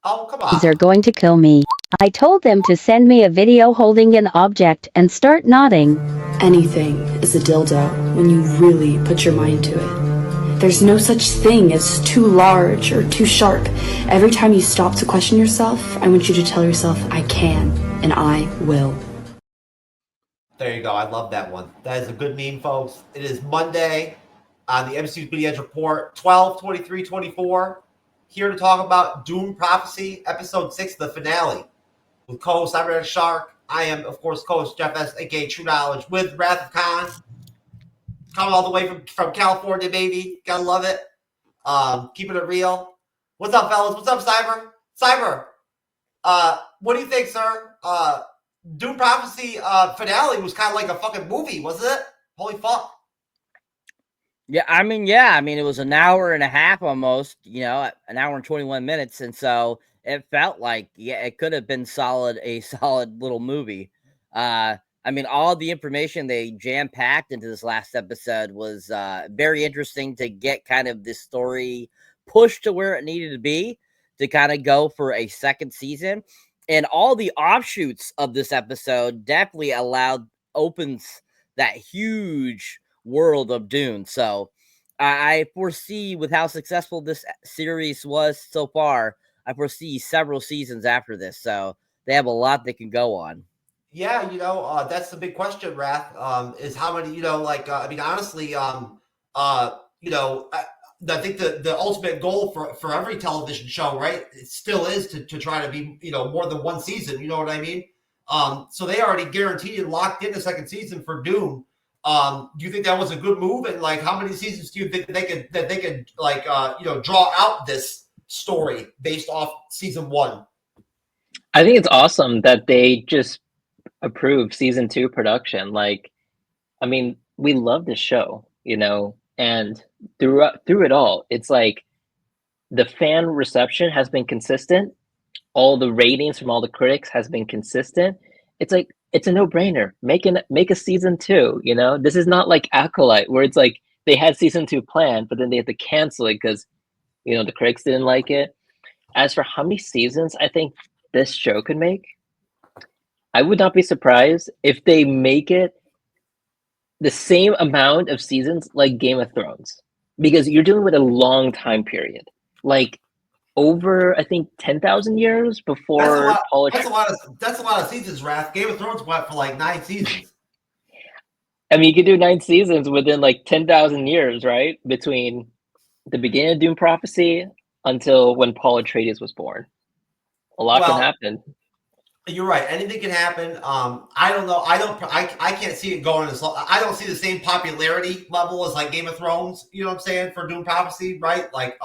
Oh, come These are on. going to kill me. I told them to send me a video holding an object and start nodding. Anything is a dildo when you really put your mind to it. There's no such thing as too large or too sharp. Every time you stop to question yourself, I want you to tell yourself, I can, and I will. There you go. I love that one. That is a good meme, folks. It is Monday on the MCU'S Bleeding Edge Report, 12/23/24. Here to talk about Dune Prophecy, Episode 6, the finale, with co-host Cyberneticshark. I am, of course, co-host Jeff S., a.k.a. TrueKnowledge, with Wrath of Khan, coming all the way from California, baby. Gotta love it. Keeping it real. What's up, fellas? What's up, Cyber? Cyber, what do you think, sir? Dune Prophecy finale was kind of like a fucking movie, wasn't it? Holy fuck. Yeah, I mean, it was an hour and a half almost, an hour and 21 minutes. And so it felt like, it could have been a solid little movie. All the information they jam-packed into this last episode was very interesting to get kind of this story pushed to where it needed to be to kind of go for a second season. And all the offshoots of this episode definitely opens that huge world of Dune. So I foresee, with how successful this series was so far, I foresee several seasons after this. So they have a lot they can go on. Yeah, that's the big question, Wrath, is how many, honestly, I think the ultimate goal for every television show, right, it still is to try to be, more than one season, you know what I mean? So they already guaranteed and locked in a second season for Dune. Do you think that was a good move? And like, how many seasons do you think they could draw out this story based off season 1? I think it's awesome that they just approved season 2 production. We love this show, and through it all, it's like the fan reception has been consistent. All the ratings from all the critics has been consistent. It's like, it's a no-brainer. Make a season 2, This is not like Acolyte, where it's like they had season 2 planned, but then they had to cancel it because, the critics didn't like it. As for how many seasons I think this show could make, I would not be surprised if they make it the same amount of seasons like Game of Thrones, because you're dealing with a long time period, like over, I think, 10,000 years before That's a lot of seasons, Wrath. Game of Thrones went for like 9 seasons. I mean, you could do 9 seasons within like 10,000 years, right? Between the beginning of Dune Prophecy until when Paul Atreides was born. A lot can happen. You're right. Anything can happen. I don't know. I can't see it going as long. I don't see the same popularity level as like Game of Thrones. You know what I'm saying, for Dune Prophecy, right? Like,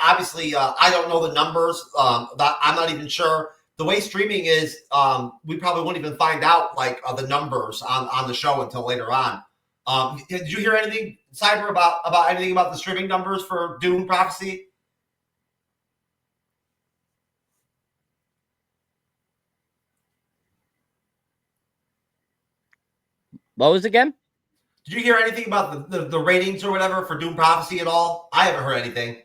obviously, I don't know the numbers. I'm not even sure. The way streaming is, we probably won't even find out like the numbers on the show until later on. Did you hear anything, Cyber, about anything about the streaming numbers for Dune Prophecy? What was it again? Did you hear anything about the ratings or whatever for Dune Prophecy at all? I haven't heard anything.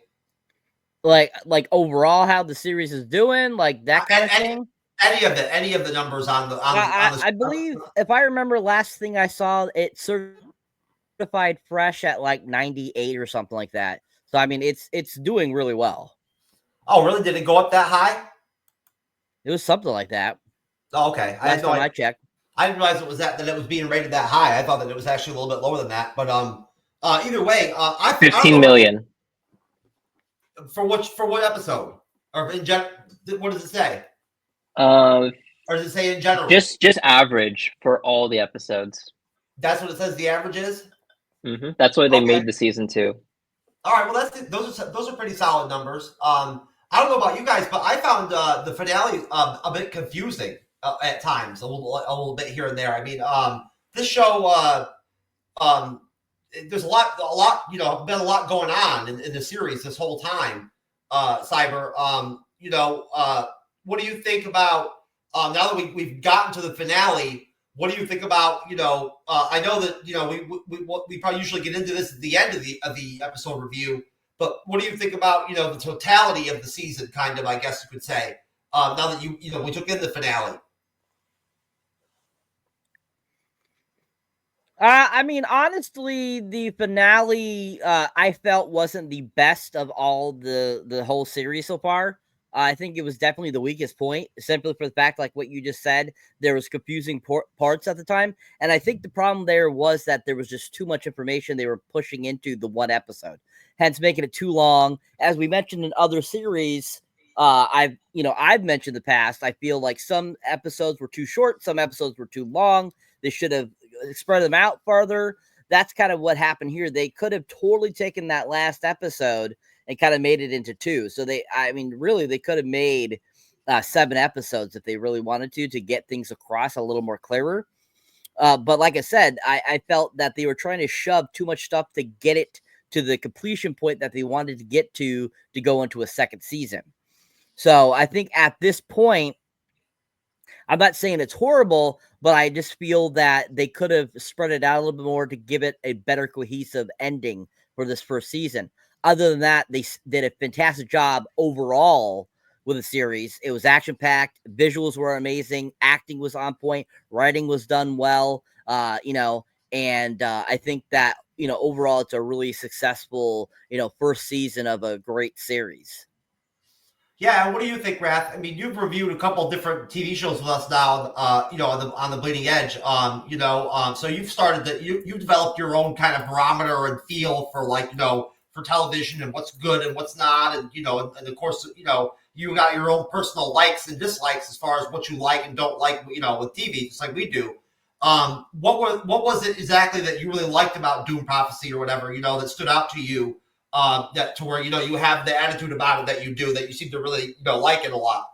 Like overall, how the series is doing, like that kind of thing. Any of the numbers on the. I believe, if I remember, last thing I saw, it certified fresh at like 98 or something like that. So I mean, it's doing really well. Oh, really? Did it go up that high? It was something like that. Oh, okay. Last time I checked. I didn't realize it was that it was being rated that high. I thought that it was actually a little bit lower than that. But either way, 15 million. For what episode? Or in general, what does it say? Or does it say in general? Just average for all the episodes. That's what it says the average is? Mm-hmm. That's why they made the season 2. All right, well, those are pretty solid numbers. I don't know about you guys, but I found the finale a bit confusing at times, a little bit here and there. I mean, this show, there's a lot, been a lot going on in the series this whole time. Cyber, what do you think about now that we've gotten to the finale? What do you think about, I know that, we probably usually get into this at the end of the episode review, But what do you think about, the totality of the season, kind of, I guess you could say, now that we took in the finale? I mean, honestly, the finale I felt wasn't the best of all the whole series so far. I think it was definitely the weakest point, simply for the fact, like what you just said, there was confusing parts at the time, and I think the problem there was that there was just too much information they were pushing into the one episode, hence making it too long. As we mentioned in other series, I've mentioned in the past, I feel like some episodes were too short, some episodes were too long. They should have spread them out further. That's kind of what happened here. They could have totally taken that last episode and kind of made it into two. So really, they could have made 7 episodes if they really wanted to get things across a little more clearer. But like I said, I felt that they were trying to shove too much stuff to get it to the completion point that they wanted to get to go into a second season. So I think at this point, I'm not saying it's horrible, but I just feel that they could have spread it out a little bit more to give it a better cohesive ending for this first season. Other than that, they did a fantastic job overall with the series. It was action-packed. Visuals were amazing. Acting was on point. Writing was done well, and I think that, overall it's a really successful, first season of a great series. Yeah, what do you think, Wrath? I mean, you've reviewed a couple different TV shows with us now, on the Bleeding Edge. So you've started you developed your own kind of barometer and feel for for television and what's good and what's not, and and of course, you got your own personal likes and dislikes as far as what you like and don't like, with TV, just like we do. What was it exactly that you really liked about Dune Prophecy or whatever, that stood out to you? That to where you have the attitude about it that you seem to really like it a lot.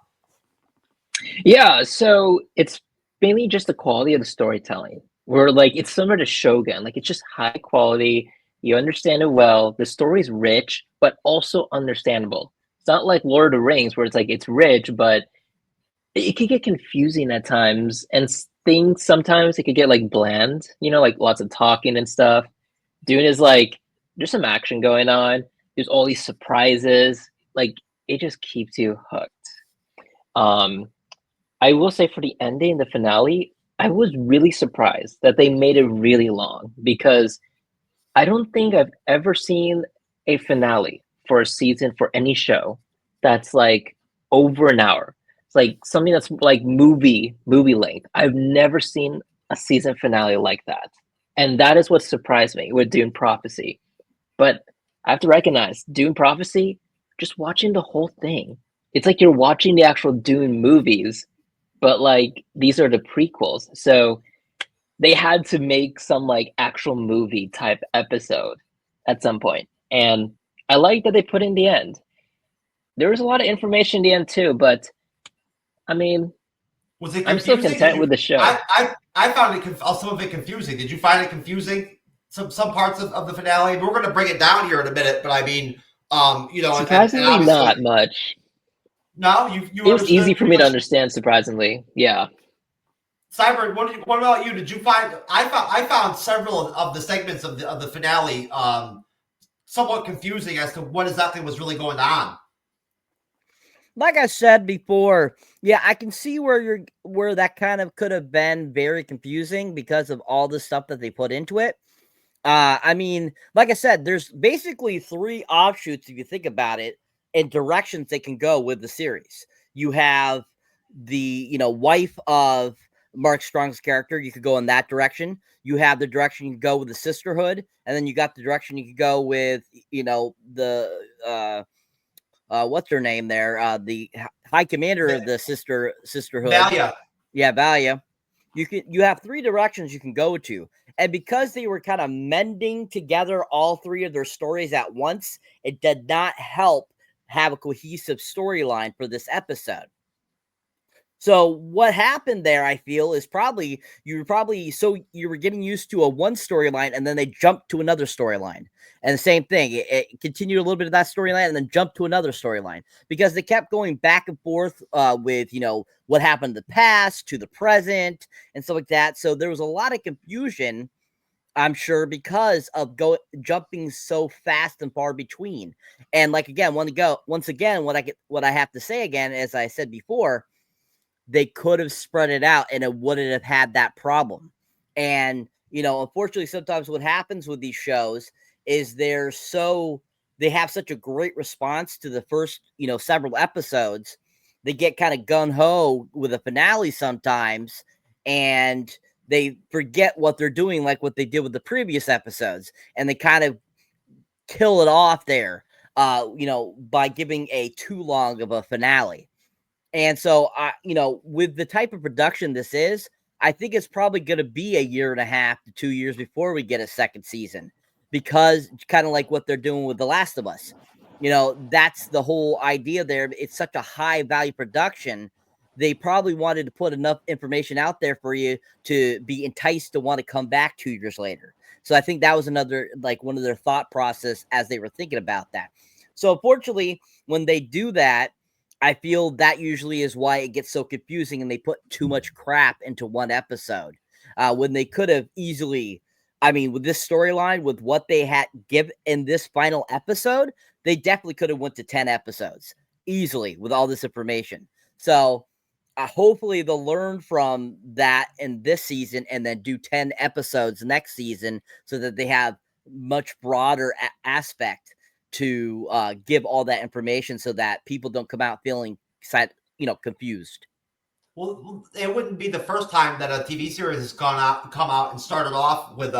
Yeah, so it's mainly just the quality of the storytelling. Where it's similar to Shogun, it's just high quality. You understand it well. The story's rich, but also understandable. It's not like Lord of the Rings, where it's rich, but it could get confusing at times, and things sometimes it could get bland. Lots of talking and stuff. Dune is there's some action going on. There's all these surprises. It just keeps you hooked. I will say for the ending, the finale, I was really surprised that they made it really long, because I don't think I've ever seen a finale for a season for any show that's over an hour. It's something that's movie length. I've never seen a season finale like that. And that is what surprised me with Dune Prophecy. But I have to recognize, Dune Prophecy, just watching the whole thing, it's like you're watching the actual Dune movies, but these are the prequels. So they had to make some actual movie type episode at some point. And I like that they put in the end. There was a lot of information in the end too, but I mean, was it I'm still content with the show. I found some of it confusing. Did you find it confusing? Some parts of the finale. We're going to bring it down here in a minute, but I mean, surprisingly, and not much. No, it was easy for me to understand. Surprisingly, yeah. Cyber, what about you? Did you find? I found several of the segments of the finale somewhat confusing as to what exactly was really going on. Like I said before, yeah, I can see where that kind of could have been very confusing because of all the stuff that they put into it. I mean, like I said, there's basically 3 offshoots, if you think about it, and directions they can go with the series. You have the, wife of Mark Strong's character. You could go in that direction. You have the direction you can go with the sisterhood. And then you got the direction you could go with, the, what's her name there? The high commander of the sisterhood. Valia. Yeah, Valia. You have 3 directions you can go to. And because they were kind of mending together all 3 of their stories at once, it did not help have a cohesive storyline for this episode. So what happened there, I feel, is you were getting used to one storyline, and then they jumped to another storyline. And the same thing, it continued a little bit of that storyline and then jumped to another storyline, because they kept going back and forth with, what happened in the past to the present and stuff like that. So there was a lot of confusion I'm sure because of jumping so fast and far between. And like again, once again, what I have to say again, as I said before, they could have spread it out and it wouldn't have had that problem. And unfortunately, sometimes what happens with these shows is they have such a great response to the first several episodes. They get kind of gung-ho with a finale sometimes, and they forget what they're doing, like what they did with the previous episodes, and they kind of kill it off there, by giving a too long of a finale. And so, with the type of production this is, I think it's probably going to be 1.5 to 2 years before we get a second season, because kind of like what they're doing with The Last of Us. That's the whole idea there. It's such a high value production. They probably wanted to put enough information out there for you to be enticed to want to come back 2 years later. So I think that was one of their thought process as they were thinking about that. So unfortunately, when they do that, I feel that usually is why it gets so confusing and they put too much crap into one episode, when they could have easily, with this storyline, with what they had give in this final episode, they definitely could have went to 10 episodes easily with all this information. So hopefully they'll learn from that in this season and then do 10 episodes next season so that they have much broader aspect to give all that information so that people don't come out feeling confused. Well, it wouldn't be the first time that a TV series has come out and started off with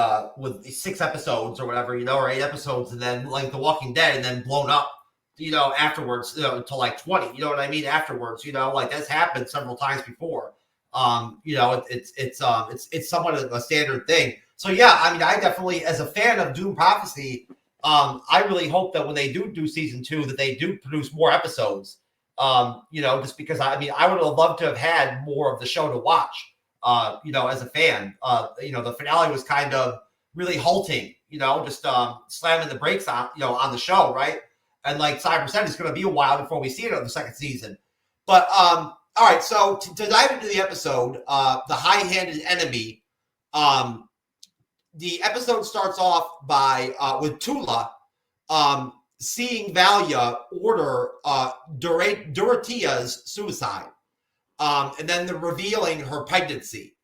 6 episodes or whatever, or 8 episodes, and then like The Walking Dead, and then blown up, afterwards, to like 20. You know what I mean? Afterwards, like that's happened several times before. It's somewhat of a standard thing. So yeah, I definitely, as a fan of Dune Prophecy, I really hope that when they do season 2, that they do produce more episodes. Just because I would have loved to have had more of the show to watch. As a fan, the finale was kind of really halting. Just slamming the brakes on on the show, right? And like Cyber said, it's going to be a while before we see it on the second season. But all right, so to dive into the episode, the high-handed enemy. The episode starts off by with Tula seeing Valia order Dorothea's suicide, and then the revealing her pregnancy.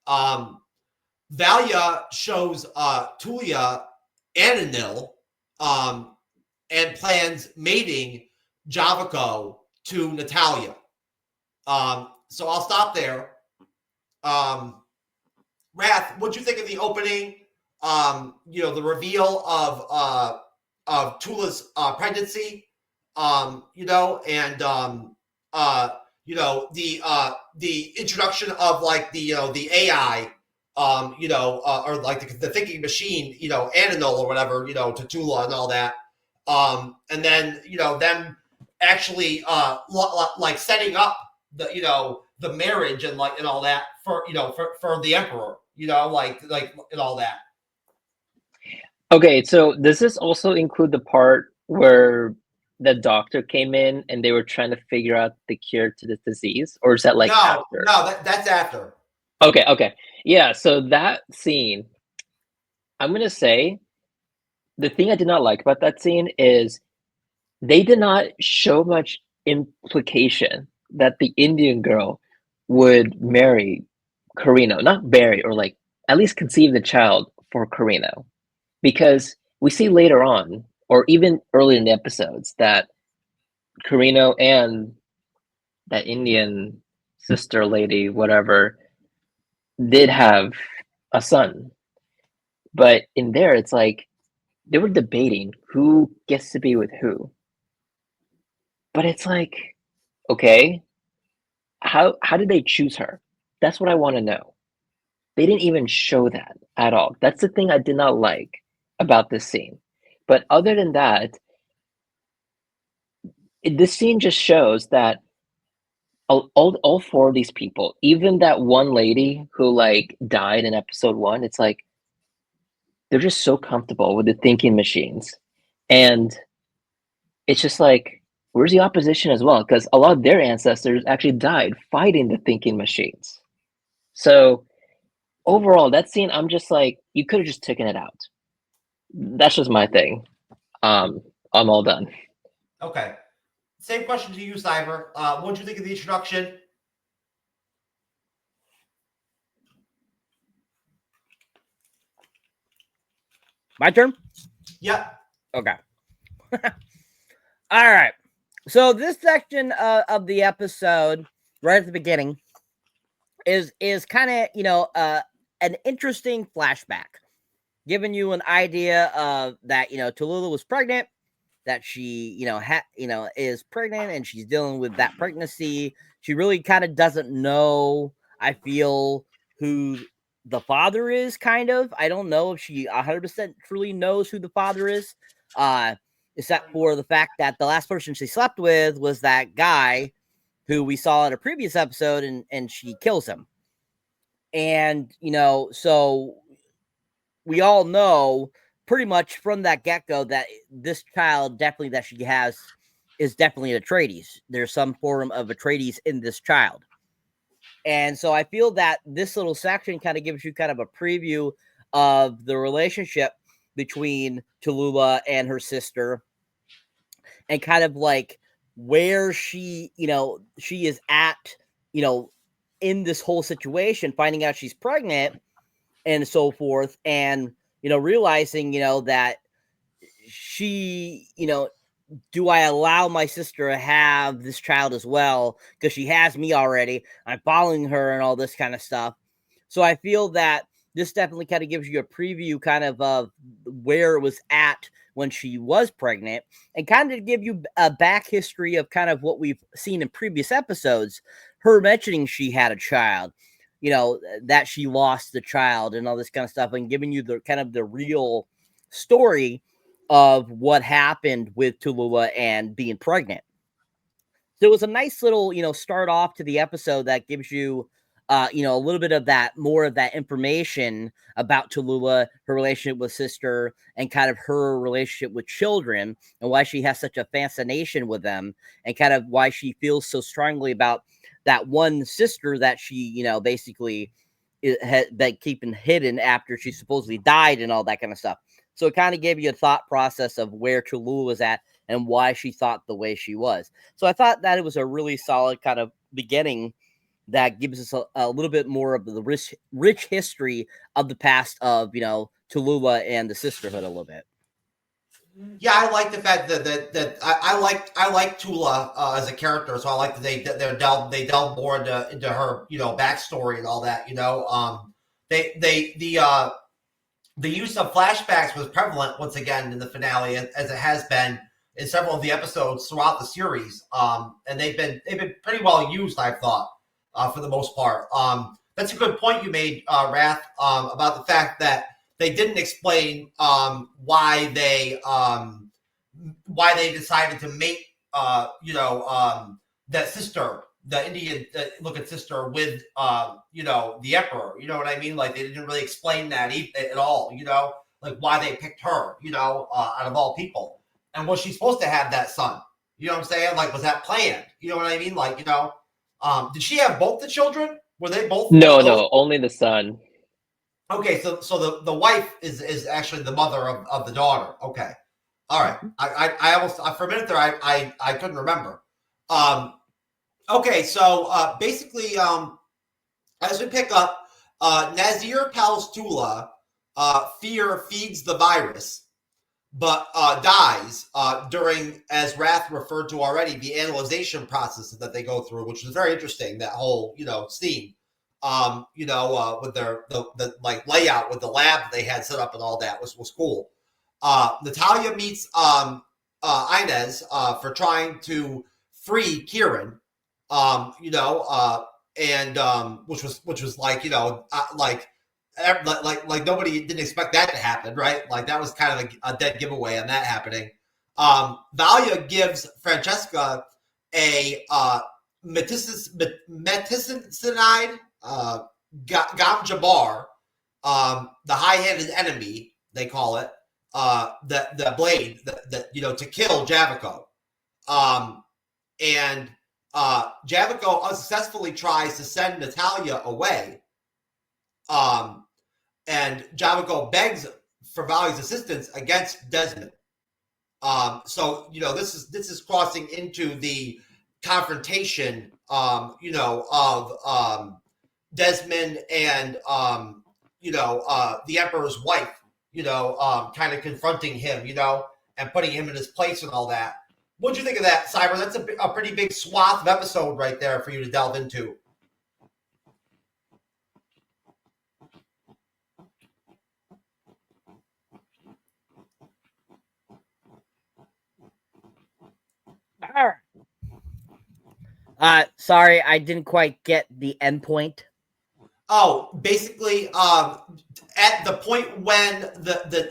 Valia shows Tulia Ananil and plans mating Javico to Natalia. So I'll stop there. Wrath, what'd you think of the opening? The reveal of Tula's pregnancy, and the introduction of like the AI, or like the thinking machine, Ananol or whatever, to Tula and all that, and then them actually like setting up the marriage and like and all that for the Emperor, like and all that. Okay, so does this also include the part where the doctor came in and they were trying to figure out the cure to the disease, or is that like after? No, that's after. Okay, yeah. So that scene, I'm gonna say, the thing I did not like about that scene is they did not show much implication that the Indian girl would marry Carino, not marry, or like at least conceive the child for Carino. Because we see later on, or even early in the episodes, that Carino and that Indian sister lady, whatever, did have a son. But in there, it's like they were debating who gets to be with who. But it's like, okay, how did they choose her? That's what I want to know. They didn't even show that at all. That's the thing I did not like about this scene. But other than that, this scene just shows that all 4 of these people, even that one lady who like died in episode 1, it's like they're just so comfortable with the thinking machines. And it's just like, where's the opposition as well? Because a lot of their ancestors actually died fighting the thinking machines. So overall, that scene, I'm just like, you could have just taken it out. That's just my thing. I'm all done. Okay. Same question to you, Cyber. What did you think of the introduction? My turn? Yep. Okay. All right. So this section of the episode, right at the beginning, is kind of, an interesting flashback, giving you an idea of that, Tallulah was pregnant, that she, is pregnant, and she's dealing with that pregnancy. She really kind of doesn't know, I feel, who the father is, kind of. I don't know if she 100% truly knows who the father is, except for the fact that the last person she slept with was that guy who we saw in a previous episode, and she kills him. And, so we all know pretty much from that get-go that this child definitely that she has is definitely an Atreides. There's some form of Atreides in this child. And so I feel that this little section kind of gives you kind of a preview of the relationship between Tallulah and her sister, and kind of like where she is at, in this whole situation, finding out she's pregnant and so forth, and realizing that she, do I allow my sister to have this child as well, because she has me already, I'm following her and all this kind of stuff. So I feel that this definitely kind of gives you a preview kind of where it was at when she was pregnant, and kind of give you a back history of kind of what we've seen in previous episodes, her mentioning she had a child, that she lost the child and all this kind of stuff, and giving you the kind of the real story of what happened with Tallulah and being pregnant. So it was a nice little, start off to the episode that gives you, a little bit of that, more of that information about Tallulah, her relationship with sister, and kind of her relationship with children, and why she has such a fascination with them, and kind of why she feels so strongly about that one sister that she, basically that keeping hidden after she supposedly died and all that kind of stuff. So it kind of gave you a thought process of where Tallulah was at and why she thought the way she was. So I thought that it was a really solid kind of beginning that gives us a little bit more of the rich history of the past of, Tallulah and the sisterhood a little bit. Yeah, I like the fact that I like Tula as a character, so I like that they delve more into her backstory and all that. The use of flashbacks was prevalent once again in the finale, as it has been in several of the episodes throughout the series. And they've been pretty well used, I've thought, for the most part. That's a good point you made, Wrath, about the fact that they didn't explain why they decided to make that sister, the Indian looking sister, with the Emperor. You know what I mean? Like, they didn't really explain that at all. Like why they picked her. Out of all people, and was she supposed to have that son? You know what I'm saying? Like, was that planned? You know what I mean? Like, did she have both the children? Were they both? No, only the son. Okay, so the wife is actually the mother of the daughter. Okay, all right. I almost for a minute there I couldn't remember. Okay, so basically, as we pick up, Nazir tells Tula, fear feeds the virus, but dies during, as Wrath referred to already, the analyzation process that they go through, which was very interesting. That whole scene. With their the like layout with the lab they had set up and all that was cool. Natalia meets Inez for trying to free Kieran, and which was like like nobody didn't expect that to happen, right? Like, that was kind of a dead giveaway on that happening. Valia gives Francesca a meticininide, Gam Jabbar, the high-handed enemy, they call it, the blade that to kill Javico. And Javico unsuccessfully tries to send Natalia away, And Jamico begs for Vali's assistance against Desmond. So this is crossing into the confrontation, of Desmond and the Emperor's wife, kind of confronting him, and putting him in his place and all that. What'd you think of that, Cyber? That's a pretty big swath of episode right there for you to delve into. Sorry, I didn't quite get the end point. Oh, basically, at the point when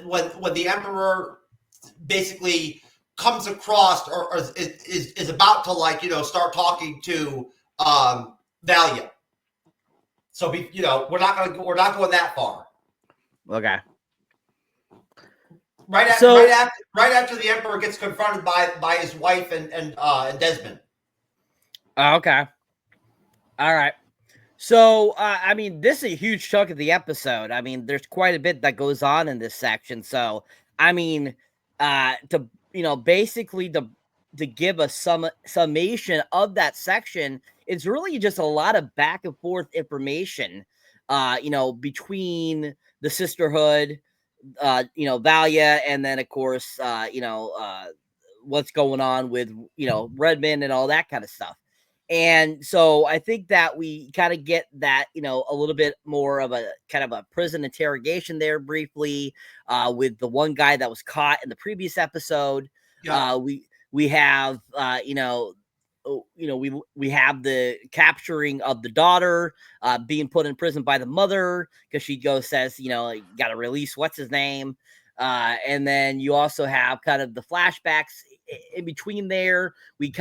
when the Emperor basically comes across or is about to start talking to Valia. So we're not going that far. Okay. Right after the Emperor gets confronted by his wife and Desmond. Okay. All right. So, I mean, this is a huge chunk of the episode. I mean, there's quite a bit that goes on in this section. So, I mean, basically to give a summation of that section, it's really just a lot of back and forth information, between the sisterhood, Valia, and then of course, what's going on with, Redmond and all that kind of stuff. And so I think that we kind of get that, a little bit more of a kind of a prison interrogation there briefly, with the one guy that was caught in the previous episode. Yeah. We have, we have the capturing of the daughter, being put in prison by the mother because she says, you got to release what's his name. And then you also have kind of the flashbacks in between there. We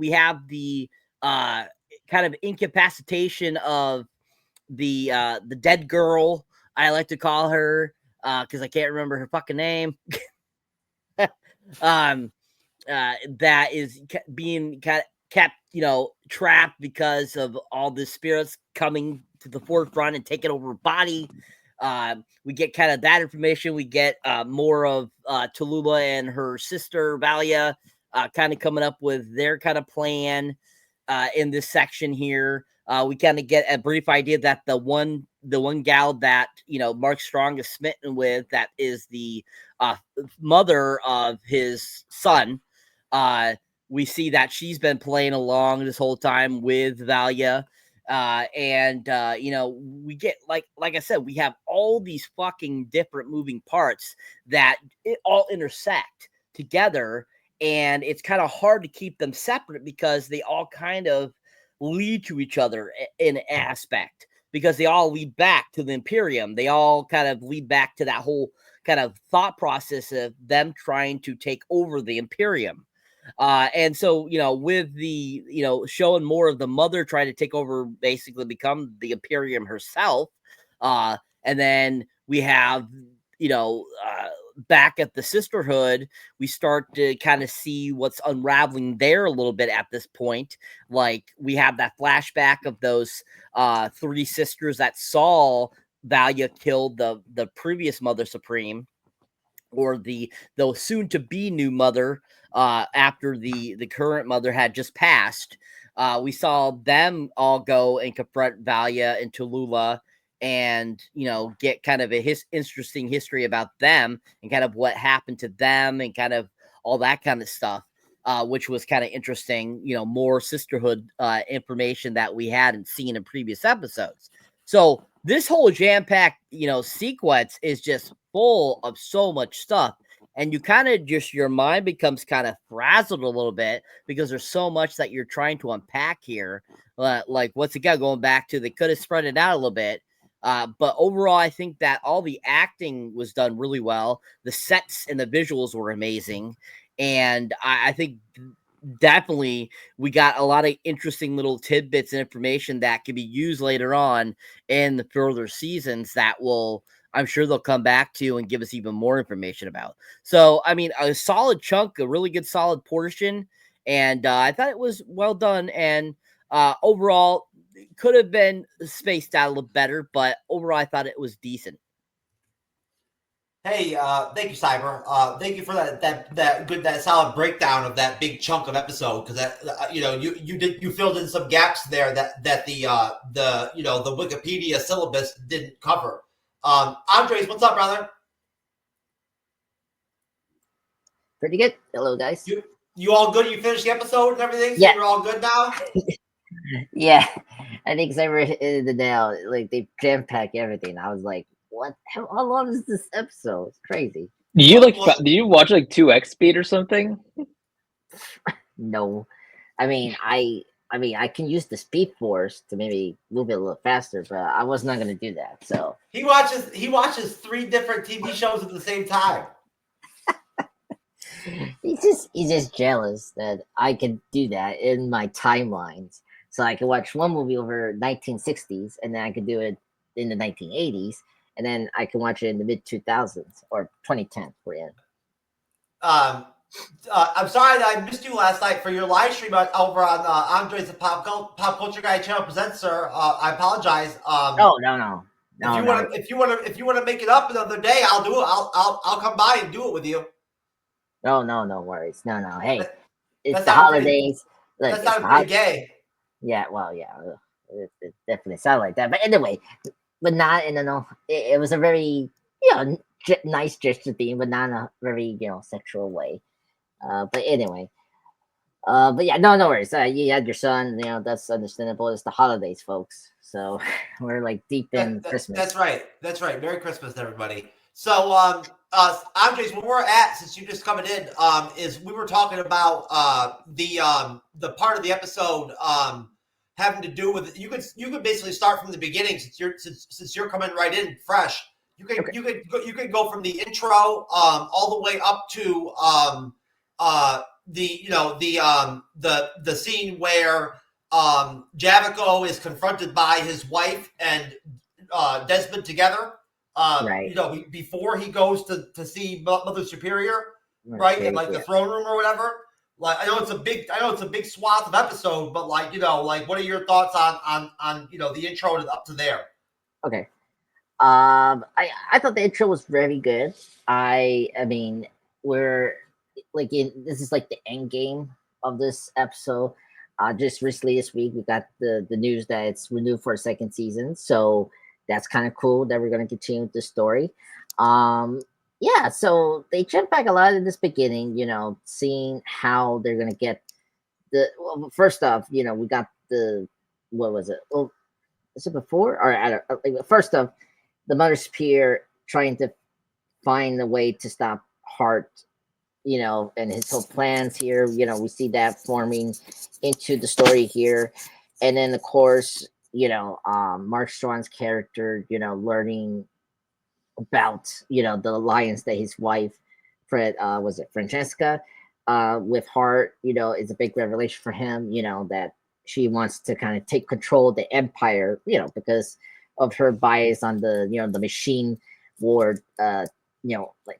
have the kind of incapacitation of the dead girl, I like to call her, because I can't remember her fucking name. That is being kept, trapped because of all the spirits coming to the forefront and taking over her body. We get kind of that information. We get more of Tallulah and her sister Valia kind of coming up with their kind of plan in this section here. We kind of get a brief idea that the one gal that Mark Strong is smitten with, that is the mother of his son. We see that she's been playing along this whole time with Valia. And we get like I said, we have all these fucking different moving parts that it all intersect together, and it's kind of hard to keep them separate because they all kind of lead to each other in an aspect, because they all lead back to the Imperium. They all kind of lead back to that whole kind of thought process of them trying to take over the Imperium. And so, with the, showing more of the mother trying to take over, basically become the Imperium herself. And then we have, back at the sisterhood, we start to kind of see what's unraveling there a little bit at this point. Like, we have that flashback of those three sisters that saw Valia killed the previous Mother Supreme, or the soon to be new mother, after the current mother had just passed. We saw them all go and confront Valia and Tallulah, and get kind of a interesting history about them and kind of what happened to them and kind of all that kind of stuff, which was kind of interesting. More sisterhood information that we hadn't seen in previous episodes. So this whole jam-packed sequence is just full of so much stuff, and you kind of your mind becomes kind of frazzled a little bit because there's so much that you're trying to unpack here. Like, once again, going back to, they could have spread it out a little bit. But overall, I think that all the acting was done really well. The sets and the visuals were amazing. And I think definitely we got a lot of interesting little tidbits and information that can be used later on in the further seasons that I'm sure they'll come back to and give us even more information about. So, I mean, a solid chunk, a really good solid portion. And I thought it was well done. And overall, could have been spaced out a little better, but overall I thought it was decent. Hey, thank you, Cyber. Thank you for that solid breakdown of that big chunk of episode, because that you filled in some gaps there that the Wikipedia syllabus didn't cover. Andres, what's up, brother? Pretty good. Hello, guys. You all good? You finished the episode and everything? So Yeah. You're all good now? Yeah, I think Cyber hit the nail. Like, they jam pack everything. I was like, what? How long is this episode? It's crazy. Do you watch like 2x speed or something? No, I mean I can use the Speed Force to maybe move it a little faster, but I was not gonna do that. So He watches 3 different TV shows at the same time. he's just jealous that I can do that in my timelines. So I can watch one movie over 1960s, and then I can do it in the 1980s, and then I can watch it in the mid 2000s or 2010. We're in. I'm sorry that I missed you last night for your live stream over on Andre's Pop Culture Guy channel presents, sir. I apologize. Oh no. If you want to make it up another day, I'll do it. I'll come by and do it with you. No worries. No. Hey, it's That's the not pretty- holidays. Look, That's it's not the pretty gay. Yeah, well, yeah, it definitely sounded like that. But anyway, but not in a it was a very nice gesture theme, but not in a very sexual way. But anyway, but yeah, no worries. You had your son, that's understandable. It's the holidays, folks. So we're like deep in Christmas. That's right. Merry Christmas, everybody. So, Andres, where we're at, since you're just coming in, is we were talking about the part of the episode having to do with you could basically start from the beginning since you're coming right in fresh. You could go from the intro all the way up to the scene where Javico is confronted by his wife and Desmond together. Right. Before he goes to see Mother Superior, right? In like the throne room or whatever. Like, I know it's a big swath of episode, but what are your thoughts on the intro up to there? Okay. I thought the intro was very good. I mean, we're this is like the end game of this episode. Just recently this week, we got the news that it's renewed for a second season. So that's kind of cool that we're going to continue with the story. Yeah, so they jump back a lot in this beginning, seeing how they're going to get first off, we got what was it? Well, is it before or first off, the Mother Superior trying to find a way to stop Hart, and his whole plans here. We see that forming into the story here. And then, of course, Mark Strong's character, learning about, the alliance that his wife, Francesca, with Hart, is a big revelation for him, that she wants to kind of take control of the empire, because of her bias on the, the machine war, like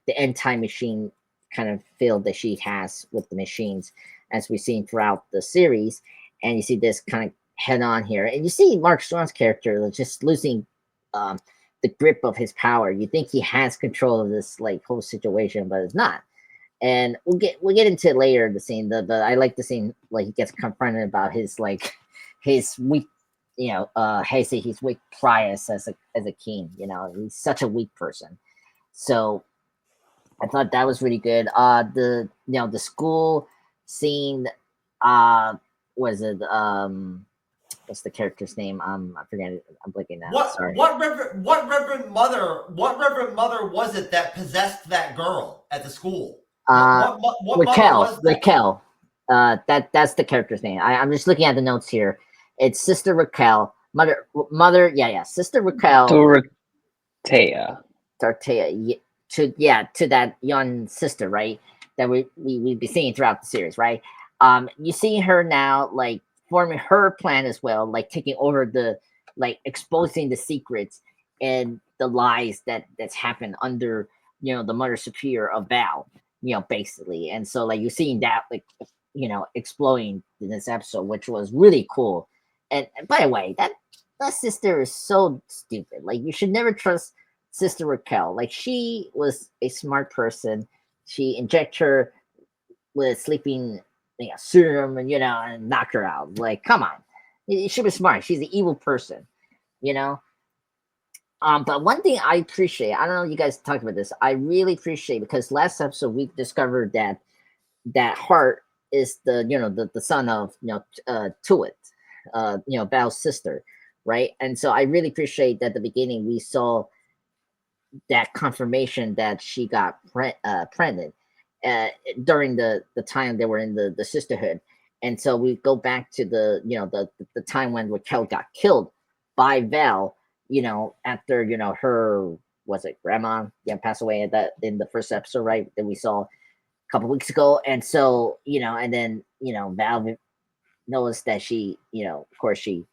the end time machine kind of field that she has with the machines, as we've seen throughout the series. And you see this kind of head on here, and you see Mark Strong's character just losing the grip of his power. You think he has control of this whole situation, but it's not. And we'll get into it later, the scene. But I like the scene he gets confronted about his weak, his weak priors as a king. He's such a weak person. So I thought that was really good. The school scene, was it what's the character's name? I forget it. I'm blanking now. Sorry. What Reverend Mother was it that possessed that girl at the school? Raquel. That's the character's name. I'm just looking at the notes here. It's Sister Raquel. Mother. Yeah. Sister Raquel. Dorothea. To that young sister, right? That we be seeing throughout the series, right? You see her now, forming her plan as well, taking over the, exposing the secrets and the lies that's happened under, the Mother Superior of Val, basically. And so, you're seeing that, exploding in this episode, which was really cool. And by the way, that sister is so stupid. Like, you should never trust Sister Raquel. Like, she was a smart person. She inject her with sleeping serum and knock her out. Like, come on. She was smart. She's an evil person, But one thing I appreciate, I don't know if you guys talked about this, I really appreciate, because last episode we discovered that Heart is the son of Tuit, Bal's sister, right? And so I really appreciate that at the beginning we saw that confirmation that she got pregnant during the time they were in the sisterhood. And so we go back to the time when Raquel got killed by Val, after her, was it grandma passed away in the first episode, right, that we saw a couple weeks ago. And so and then Val noticed that she of course she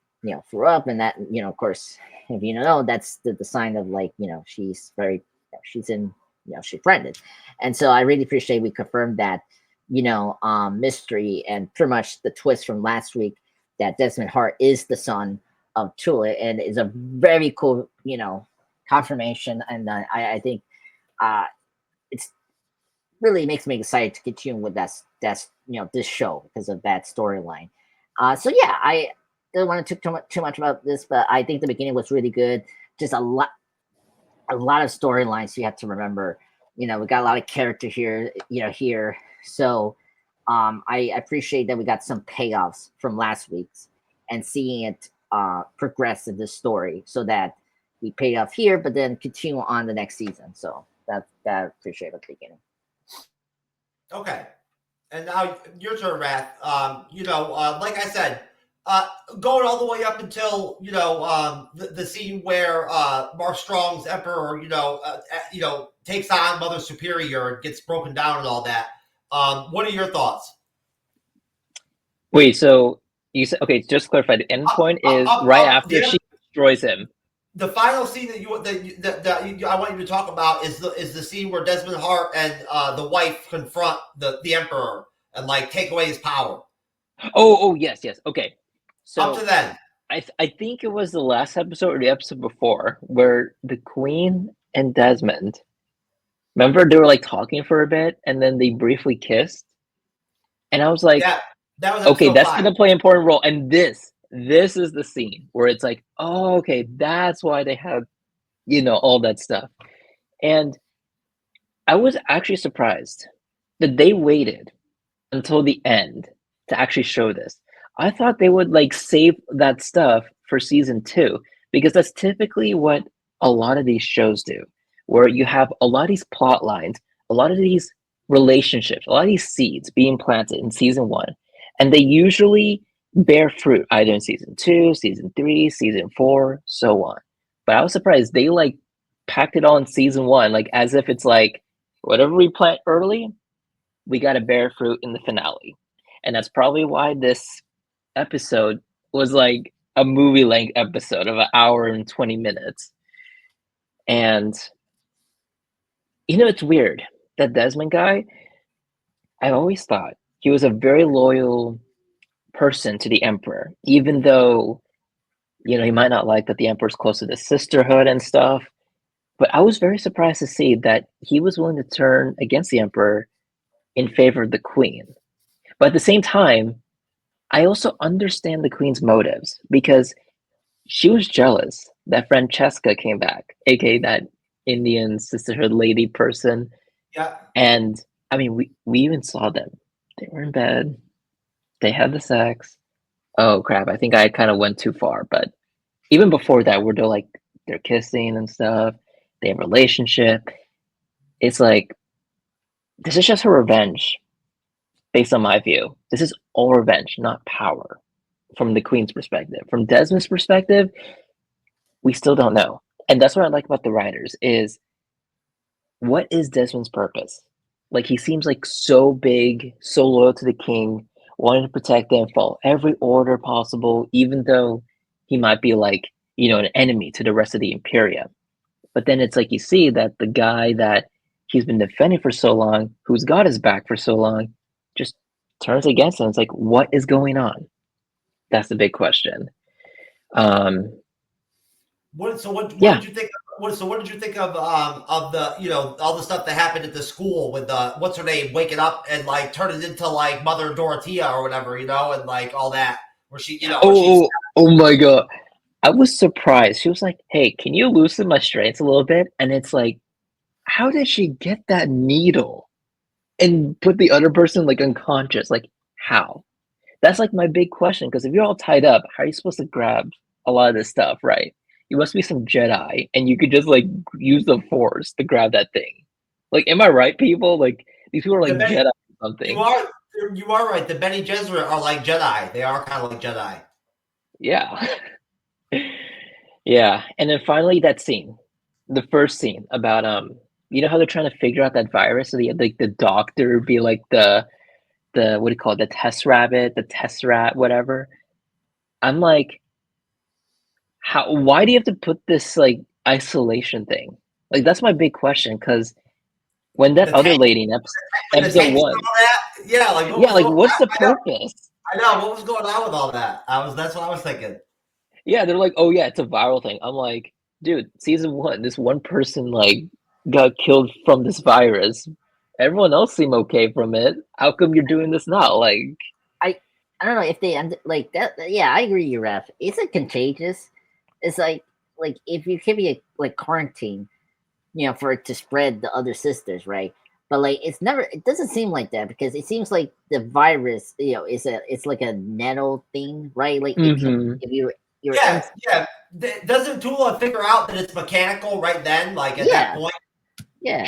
threw up, and that of course, if you know, that's the sign of like she's very she's in she's pregnant. And so I really appreciate we confirmed that mystery, and pretty much the twist from last week that Desmond Hart is the son of Tulit, and is a very cool confirmation. And I think it's really makes me excited to continue with that's this show because of that storyline. So yeah, I don't want to talk too much about this, but I think the beginning was really good. Just a lot of storylines you have to remember. We got a lot of character here, here. So I appreciate that we got some payoffs from last week's and seeing it progress in this story, so that we paid off here, but then continue on the next season. So that I appreciate at the beginning. Okay. And now your turn, Wrath. Like I said, going all the way up until the scene where Mark Strong's Emperor takes on Mother Superior and gets broken down and all that. What are your thoughts? Wait, so you said, okay, just to clarify, the end point is right after she destroys him. The final scene that I want you to talk about is the scene where Desmond Hart and the wife confront the Emperor and like take away his power. Oh yes. Okay. So up to then, I think it was the last episode or the episode before where the Queen and Desmond, remember, they were like talking for a bit and then they briefly kissed, and I was like, yeah, that was okay, that's 5. gonna play an important role. And this is the scene where it's like, oh, okay, that's why they have all that stuff. And I was actually surprised that they waited until the end to actually show this. I thought they would like save that stuff for season 2, because that's typically what a lot of these shows do, where you have a lot of these plot lines, a lot of these relationships, a lot of these seeds being planted in season 1, and they usually bear fruit either in season 2, season 3, season 4, so on. But I was surprised they like packed it all in season 1, like as if it's like whatever we plant early, we got to bear fruit in the finale. And that's probably why this episode was like a movie length episode of 1 hour and 20 minutes. And it's weird, that Desmond guy, I always thought he was a very loyal person to the Emperor, even though he might not like that the Emperor's close to the sisterhood and stuff. But I was very surprised to see that he was willing to turn against the Emperor in favor of the Queen. But at the same time, I also understand the Queen's motives, because she was jealous that Francesca came back, aka that Indian sisterhood lady person. Yeah. And I mean, we even saw them. They were in bed. They had the sex. Oh crap! I think I kind of went too far. But even before that, where they're kissing and stuff, they have a relationship. It's like, this is just her revenge, based on my view. This is all revenge, not power, from the Queen's perspective. From Desmond's perspective, we still don't know. And that's what I like about the writers, is what is Desmond's purpose? Like, he seems like so big, so loyal to the king, wanting to protect them, follow every order possible, even though he might be like, an enemy to the rest of the Imperium. But then it's like, you see that the guy that he's been defending for so long, who's got his back for so long, just turns against him. It's like, what is going on? That's the big question. What Yeah. did you think? What did you think of the all the stuff that happened at the school with what's her name waking up and like turning into like Mother Dorothea or whatever, and like all that where she Oh my god. I was surprised. She was like, "Hey, can you loosen my strengths a little bit?" And it's like, how did she get that needle and put the other person like unconscious? Like, how? That's like my big question. Because if you're all tied up, how are you supposed to grab a lot of this stuff, right? You must be some Jedi, and you could just like use the Force to grab that thing. Like, am I right, people? Like, these people are like Jedi or something. You are right. The Bene Gesserit are like Jedi. They are kind of like Jedi. Yeah. Yeah. And then finally that scene. The first scene about you know how they're trying to figure out that virus? So the doctor be like the what do you call it, the test rabbit, the test rat, whatever. I'm like, why do you have to put this like isolation thing? Like that's my big question, because when that other lady in episode 1, what's the purpose? I know, what was going on with all that? That's what I was thinking. Yeah, they're like, oh yeah, it's a viral thing. I'm like, dude, season 1, this one person like got killed from this virus. Everyone else seemed okay from it. How come you're doing this now? Like, I don't know if they end like that. Yeah, I agree, you ref. Is it contagious? It's like if you can be like quarantine, for it to spread the other sisters, right? But like it doesn't seem like that, because it seems like the virus, it's like a nano thing, right? Like if you're doesn't Tula figure out that it's mechanical right then, like at that point? Yeah.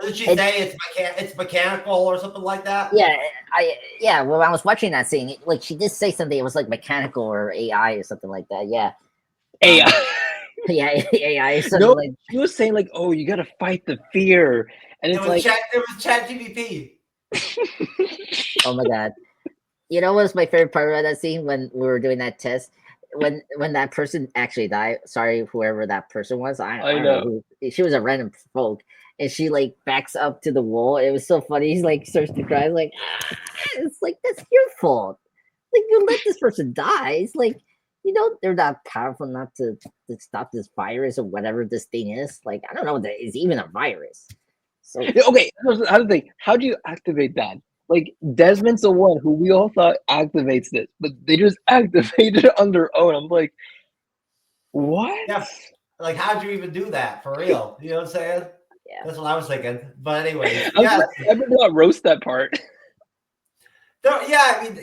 Doesn't she say it's mechanical or something like that? Yeah. When I was watching that scene, like she did say something. It was like mechanical or AI or something like that. Yeah. AI. Yeah, AI. No, like she was saying like, oh, you gotta fight the fear, and it's like it was ChatGPT. Oh my god! You know what was my favorite part of that scene when we were doing that test? When that person actually died. Sorry, whoever that person was. I don't know. She was a random folk, and she like backs up to the wall. It was so funny. He's like starts to cry. Like it's like that's your fault. Like you let this person die. It's like they're not powerful enough to stop this virus or whatever this thing is. Like I don't know that is even a virus. So okay, how do you activate that? Like Desmond's the one who we all thought activates this, but they just activated it on their own. I'm like, what? Yeah, like how'd you even do that for real? You know what I'm saying? Yeah, that's what I was thinking. But anyway, I would not roast that part. I mean,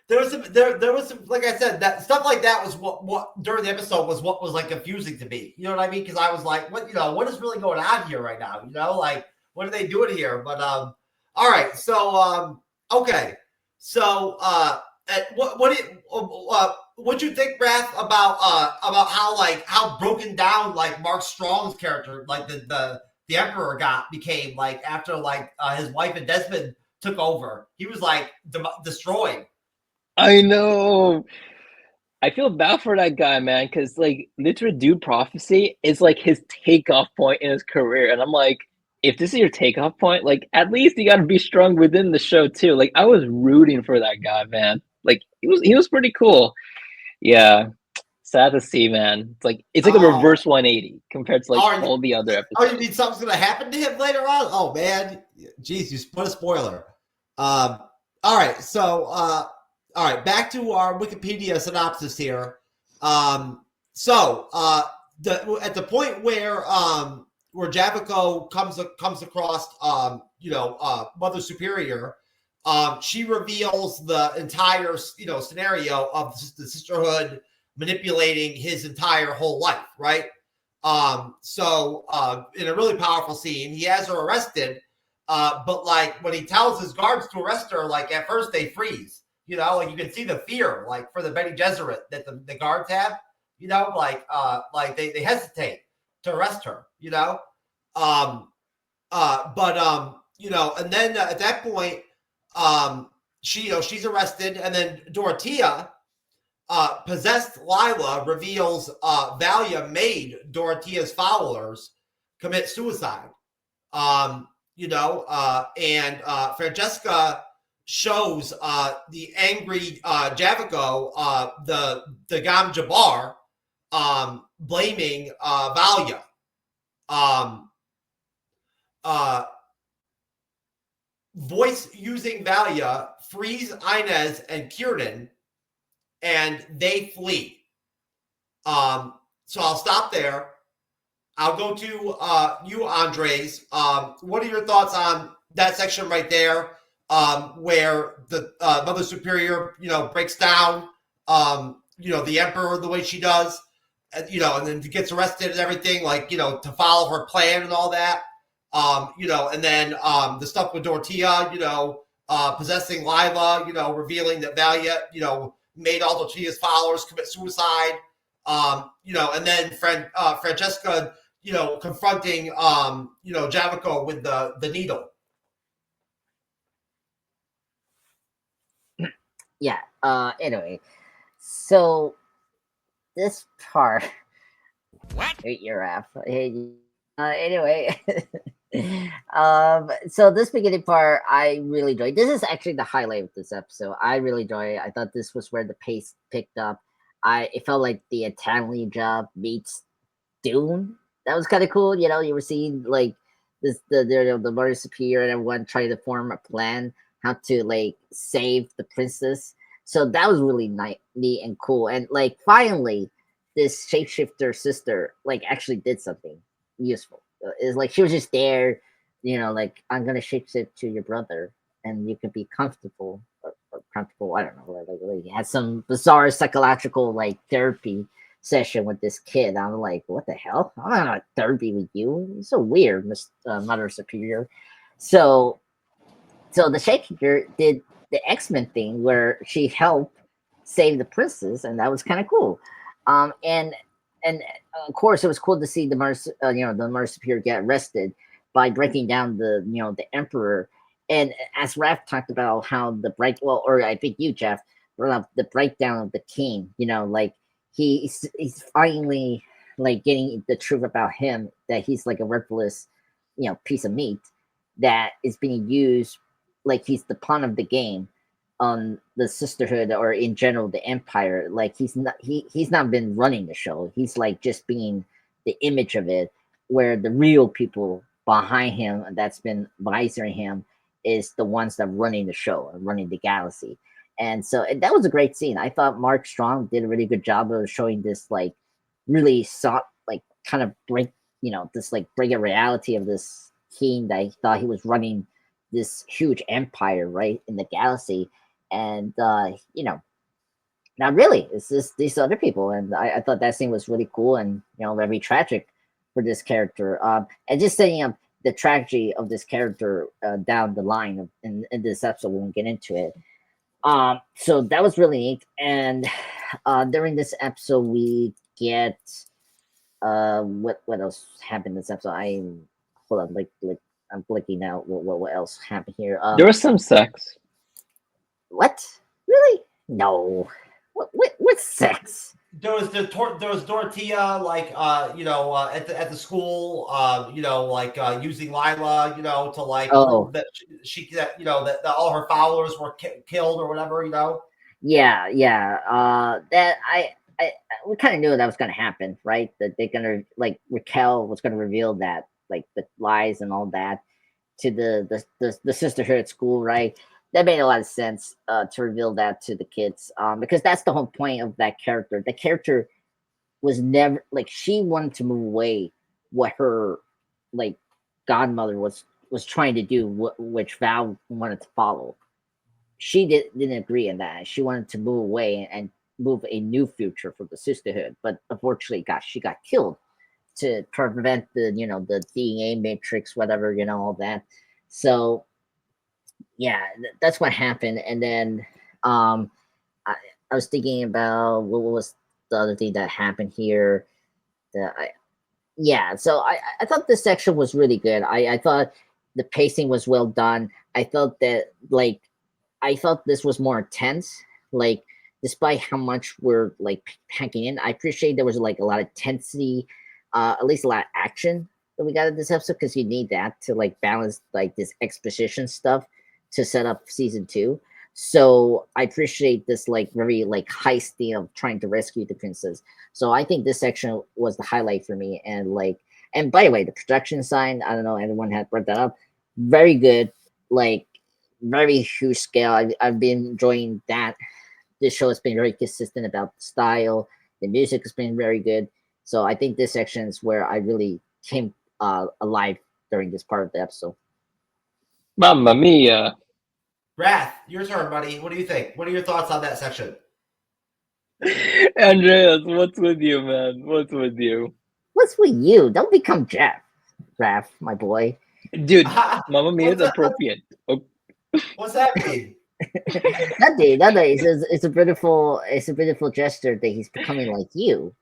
there was some, like I said, that stuff like that was what during the episode was what was like confusing to me. You know what I mean? Because I was like, what is really going on here right now? Like what are they doing here? But all right, so okay, so what'd you think, Raph, about how broken down like Mark Strong's character, like the Emperor became like after like his wife and Desmond took over? He was like destroyed. I know. I feel bad for that guy, man, because like literally Dude Prophecy is like his takeoff point in his career. And I'm like, if this is your takeoff point, like at least you gotta be strong within the show too. Like I was rooting for that guy, man. Like he was pretty cool. Yeah. Sad to see, man. It's like a reverse 180 compared to like all the other episodes. Oh, you mean something's gonna happen to him later on? Oh man. Jeez, you put a spoiler. All right, so all right, back to our Wikipedia synopsis here. At the point where Javico comes across Mother Superior, she reveals the entire scenario of the sisterhood manipulating his entire whole life, right? In a really powerful scene, he has her arrested, but like when he tells his guards to arrest her, like at first they freeze. Like you can see the fear, like for the Bene Gesserit that the guards have, like they hesitate to arrest her, and then at that point, she's arrested, and then Dorothea, possessed Lila reveals Valia made Dorothea's followers commit suicide, and Francesca. shows the angry Javico, the Gam Jabbar, blaming Valia. Voice using Valia frees Inez and Kiernan, and they flee. So I'll stop there. I'll go to you, Andres. What are your thoughts on that section right there, where the Mother Superior, breaks down, the Emperor the way she does, and then gets arrested and everything, to follow her plan and all that, and then the stuff with Dortia, possessing Lila, revealing that Valia, made all Dortia's followers commit suicide, and then Francesca, confronting, Javico with the needle. Yeah. Anyway, so this part. What? Hate your app. Anyway. So this beginning part, I really enjoyed. This is actually the highlight of this episode. I really enjoyed it. I thought this was where the pace picked up. It felt like the Italian job meets Dune. That was kind of cool. You were seeing like the Mother Superior and everyone trying to form a plan how to save the princess. So that was really neat and cool. And finally, this shapeshifter sister actually did something useful. It's she was just there, I'm gonna shapeshift to your brother, and you can be comfortable or comfortable. I don't know. Had some bizarre psychological therapy session with this kid. I'm like, what the hell? I'm not on therapy with you. It's so weird, Mother Superior. So the shapeshifter did the X-Men thing where she helped save the princess, and that was kind of cool. And of course, it was cool to see the Mother Superior get arrested by breaking down the Emperor. And as Raph talked about how or I think you, Jeff, brought up the breakdown of the king. He's finally getting the truth about him, that he's a worthless, piece of meat that is being used he's the pawn of the game on the sisterhood, or in general the empire. He's not been running the show. He's just being the image of it, where the real people behind him that's been advising him is the ones that are running the show and running the galaxy. And so that was a great scene. I thought Mark Strong did a really good job of showing this really soft kind of break this break a reality of this king that he thought he was running this huge empire right in the galaxy. And not really. It's just these other people. And I thought that scene was really cool and very tragic for this character. And just setting up the tragedy of this character down the line in this episode. We won't get into it. So that was really neat. And during this episode, we get what else happened in this episode? Hold on, I'm blinking out. What else happened here? There was some sex. What? Really? No. What sex? There was Dorothea, at the school, using Lila, to prove that that all her followers were killed or whatever, Yeah. That we kind of knew that was going to happen, right? That they're gonna Raquel was going to reveal that the lies and all that to the sisterhood at school, right? That made a lot of sense to reveal that to the kids, because that's the whole point of that character. The character was never she wanted to move away what her godmother was trying to do, which Val wanted to follow. She didn't agree on that. She wanted to move away and move a new future for the sisterhood, but unfortunately, she got killed to prevent the the DNA matrix, whatever, all that. So yeah, that's what happened. And then I was thinking about what was the other thing that happened here. So I thought this section was really good. I thought the pacing was well done. I felt that I felt this was more intense. Despite how much we're packing in, I appreciate there was a lot of intensity, at least a lot of action that we got in this episode, because you need that to balance this exposition stuff to set up season 2. So I appreciate this like very like heisty of trying to rescue the princess. So I think this section was the highlight for me. And like, and by the way, the production sign, I don't know, everyone had brought that up. Very good, like very huge scale. I've been enjoying that. This show has been very consistent about the style. The music has been very good. So I think this section is where I really came alive during this part of the episode. Mamma mia. Wrath, your turn, buddy. What do you think? What are your thoughts on that section? Andreas, what's with you, man? What's with you? What's with you? Don't become Jeff, Raph, my boy. Dude, Mamma mia is What's that? appropriate. Oh, What's that mean? Nothing. It's a beautiful gesture that he's becoming like you,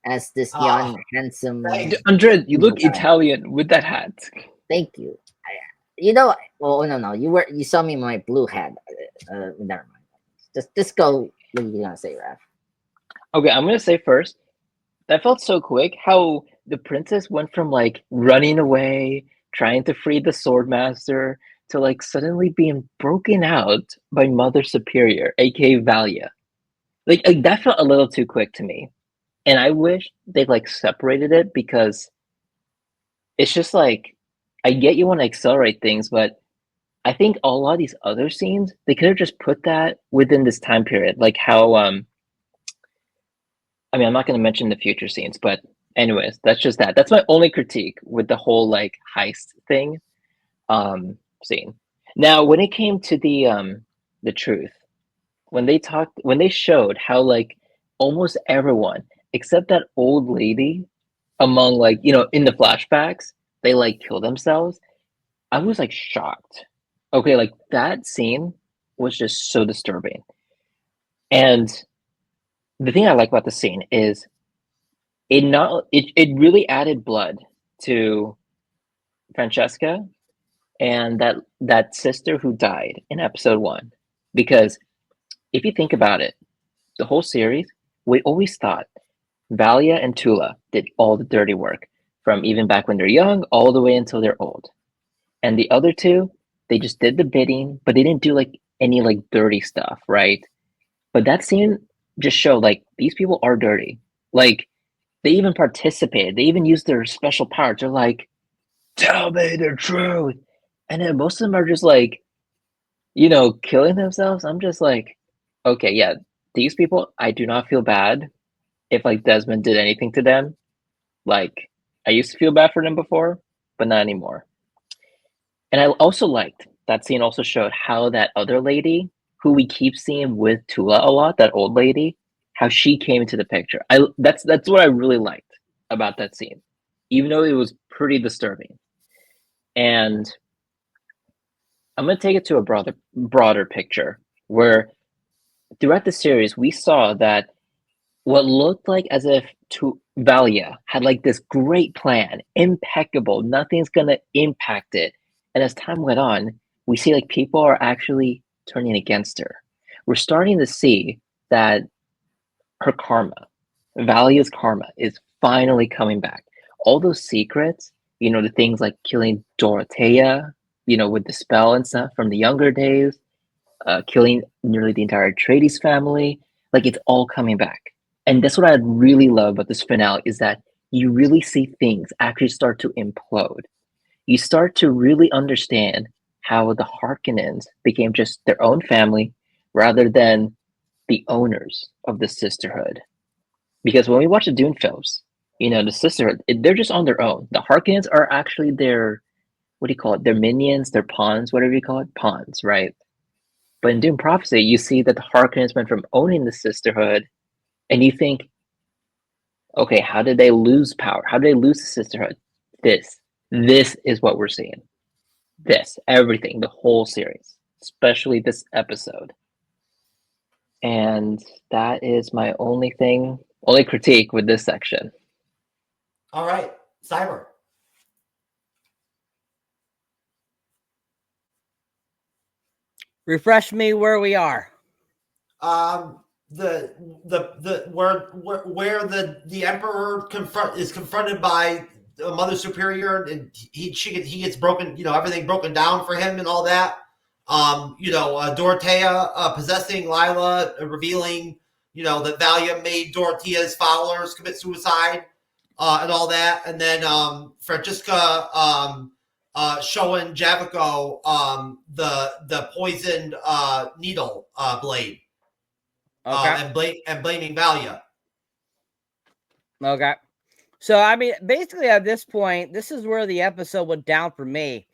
as this young, handsome. thanks. Andres, you look guy. Italian with that hat. Thank you. You know, well, no, you saw me in my blue hat. Never mind. Just go. What are you gonna say, Raph? Okay, I'm gonna say first, that felt so quick how the princess went from like running away, trying to free the sword master, to like suddenly being broken out by Mother Superior, aka Valia. Like that felt a little too quick to me. And I wish they like separated it, because it's just like, I get you want to accelerate things, but I think a lot of these other scenes, they could have just put that within this time period. Like how I mean, I'm not going to mention the future scenes, but anyways, that's just that. That's my only critique with the whole like heist thing scene. Now, when it came to the truth, when they showed how like almost everyone except that old lady among like, you know, in the flashbacks, they like kill themselves, I was like shocked. Okay, like that scene was just so disturbing. And the thing I like about the scene is it really added blood to Francesca and that sister who died in episode 1. Because if you think about it, the whole series, we always thought Valia and Tula did all the dirty work, from even back when they're young all the way until they're old. And the other two, they just did the bidding, but they didn't do like any like dirty stuff, right? But that scene just showed like these people are dirty. Like they even participated. They even used their special powers. They're like, tell me the truth. And then most of them are just like, you know, killing themselves. I'm just like, okay, yeah, these people, I do not feel bad if like Desmond did anything to them. Like I used to feel bad for them before, but not anymore. And I also liked that scene also showed how that other lady who we keep seeing with Tula a lot, that old lady, how she came into the picture. That's what I really liked about that scene, even though it was pretty disturbing. And I'm gonna take it to a broader picture where throughout the series we saw that what looked like as if Valia had like this great plan, impeccable, nothing's gonna impact it. And as time went on, we see like people are actually turning against her. We're starting to see that her karma, Valia's karma, is finally coming back. All those secrets, you know, the things like killing Dorothea, you know, with the spell and stuff from the younger days, killing nearly the entire Atreides family, like it's all coming back. And that's what I really love about this finale, is that you really see things actually start to implode. You start to really understand how the Harkonnens became just their own family rather than the owners of the sisterhood. Because when we watch the Dune films, you know, the sisterhood, they're just on their own. The Harkonnens are actually their, what do you call it? Their minions, their pawns, whatever you call it, pawns, right? But in Dune Prophecy, you see that the Harkonnens went from owning the sisterhood, and you think, okay, how did they lose power? How did they lose the sisterhood? This is what we're seeing. Everything, the whole series, especially this episode. And that is my only critique with this section. All right, Cyber. Refresh me where we are. The where the Emperor is confronted by a Mother Superior, and he gets broken, you know, everything broken down for him and all that. Dorothea possessing Lila, revealing, that Valia made Dorothea's followers commit suicide, and all that. And then Francesca showing Javico the poisoned needle blade, Okay. and blaming Valia. Okay. So I mean, basically at this point, this is where the episode went down for me.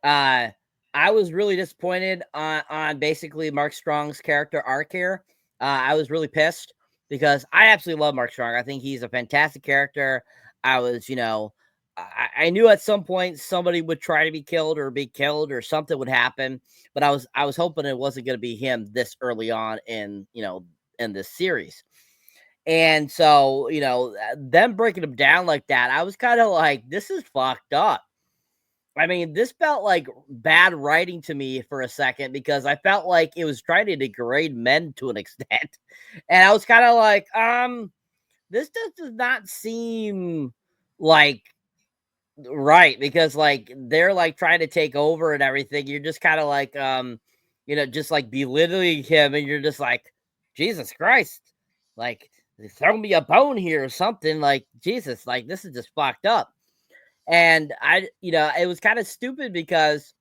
I was really disappointed on basically Mark Strong's character arc here. I was really pissed because I absolutely love Mark Strong. I think he's a fantastic character. I was, I knew at some point somebody would try to be killed or something would happen, but I was hoping it wasn't going to be him this early on in this series. And so, them breaking him down like that, I was kind of like, this is fucked up. I mean, this felt like bad writing to me for a second because I felt like it was trying to degrade men to an extent. And I was kind of like, this does not seem like right, because like they're like trying to take over and everything. You're just kind of like, just like belittling him, and you're just like, Jesus Christ, like throw me a bone here or something. Like, Jesus, like this is just fucked up. And it was kind of stupid because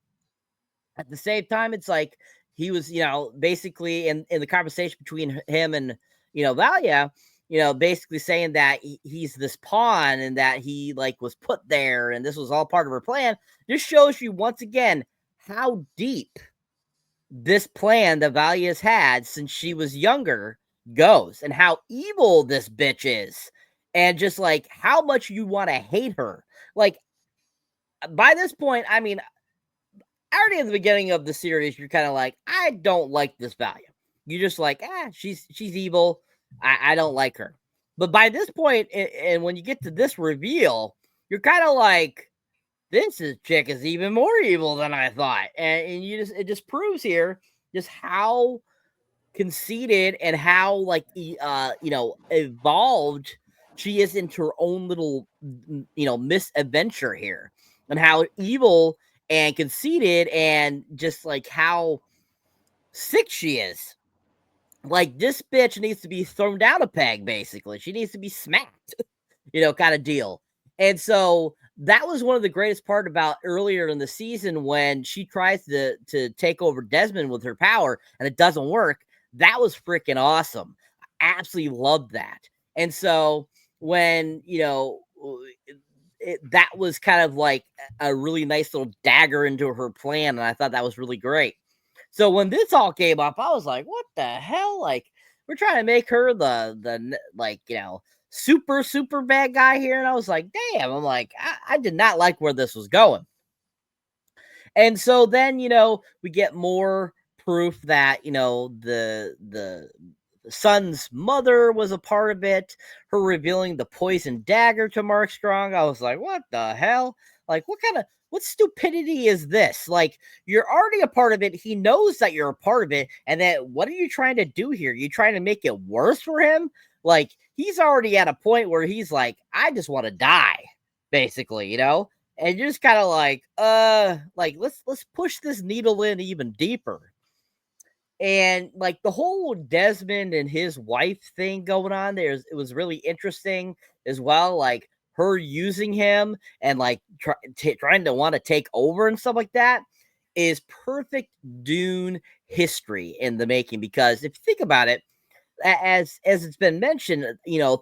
at the same time, it's like he was, basically in the conversation between him and, Valia, basically saying that he's this pawn and that he like was put there and this was all part of her plan. This shows you once again how deep this plan that Valia's had since she was younger goes and how evil this bitch is. And just like how much you want to hate her. Like, by this point, I mean, already at the beginning of the series, you're kind of like, I don't like this Valia. You're just like, she's evil. I don't like her. But by this point, and when you get to this reveal, you're kind of like, this chick is even more evil than I thought. And it just proves here just how conceited and how like evolved she is into her own little misadventure here, and how evil and conceited and just like how sick she is. Like, this bitch needs to be thrown down a peg, basically. She needs to be smacked, kind of deal. And so that was one of the greatest part about earlier in the season when she tries to take over Desmond with her power and it doesn't work. That was freaking awesome. I absolutely loved that. And so when, that was kind of like a really nice little dagger into her plan, and I thought that was really great. So when this all came up, I was like, what the hell? Like, we're trying to make her the like, super bad guy here. And I was like, damn, I'm like, I did not like where this was going. And so then, we get more proof that, the son's mother was a part of it. Her revealing the poison dagger to Mark Strong. I was like, what the hell? Like, what stupidity is this? Like, you're already a part of it. He knows that you're a part of it. And then what are you trying to do here? You trying to make it worse for him? Like, he's already at a point where he's like, I just want to die, basically, And you're just kind of like, let's push this needle in even deeper. And like the whole Desmond and his wife thing going on there, it was really interesting as well. Like her using him and like trying to want to take over and stuff like that is perfect Dune history in the making. Because if you think about it, as it's been mentioned,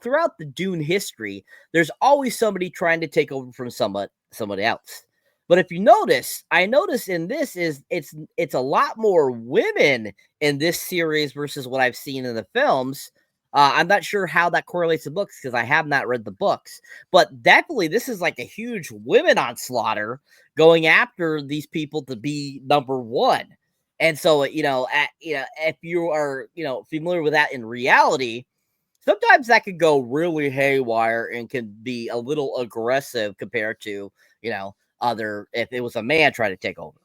throughout the Dune history, there's always somebody trying to take over from somebody else. But if you notice, I notice in this it's a lot more women in this series versus what I've seen in the films. I'm not sure how that correlates to books because I have not read the books, but definitely this is like a huge women onslaught going after these people to be number one. And so, if you are, familiar with that in reality, sometimes that could go really haywire and can be a little aggressive compared to, if it was a man trying to take over.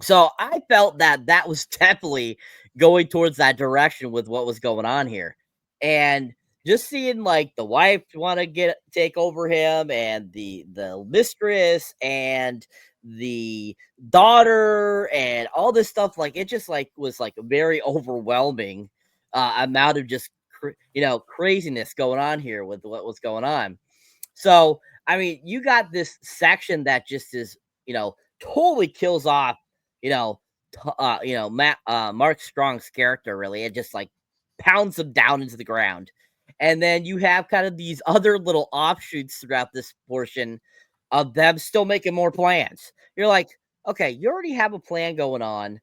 So I felt that was definitely going towards that direction with what was going on here. And just seeing like the wife want to take over him and the mistress and the daughter and all this stuff. Like, it just like was like a very overwhelming amount of just craziness going on here with what was going on. So I mean, you got this section that just is totally kills off Mark Strong's character. Really, it just like pounds him down into the ground. And then you have kind of these other little offshoots throughout this portion of them still making more plans. You're like, okay, you already have a plan going on.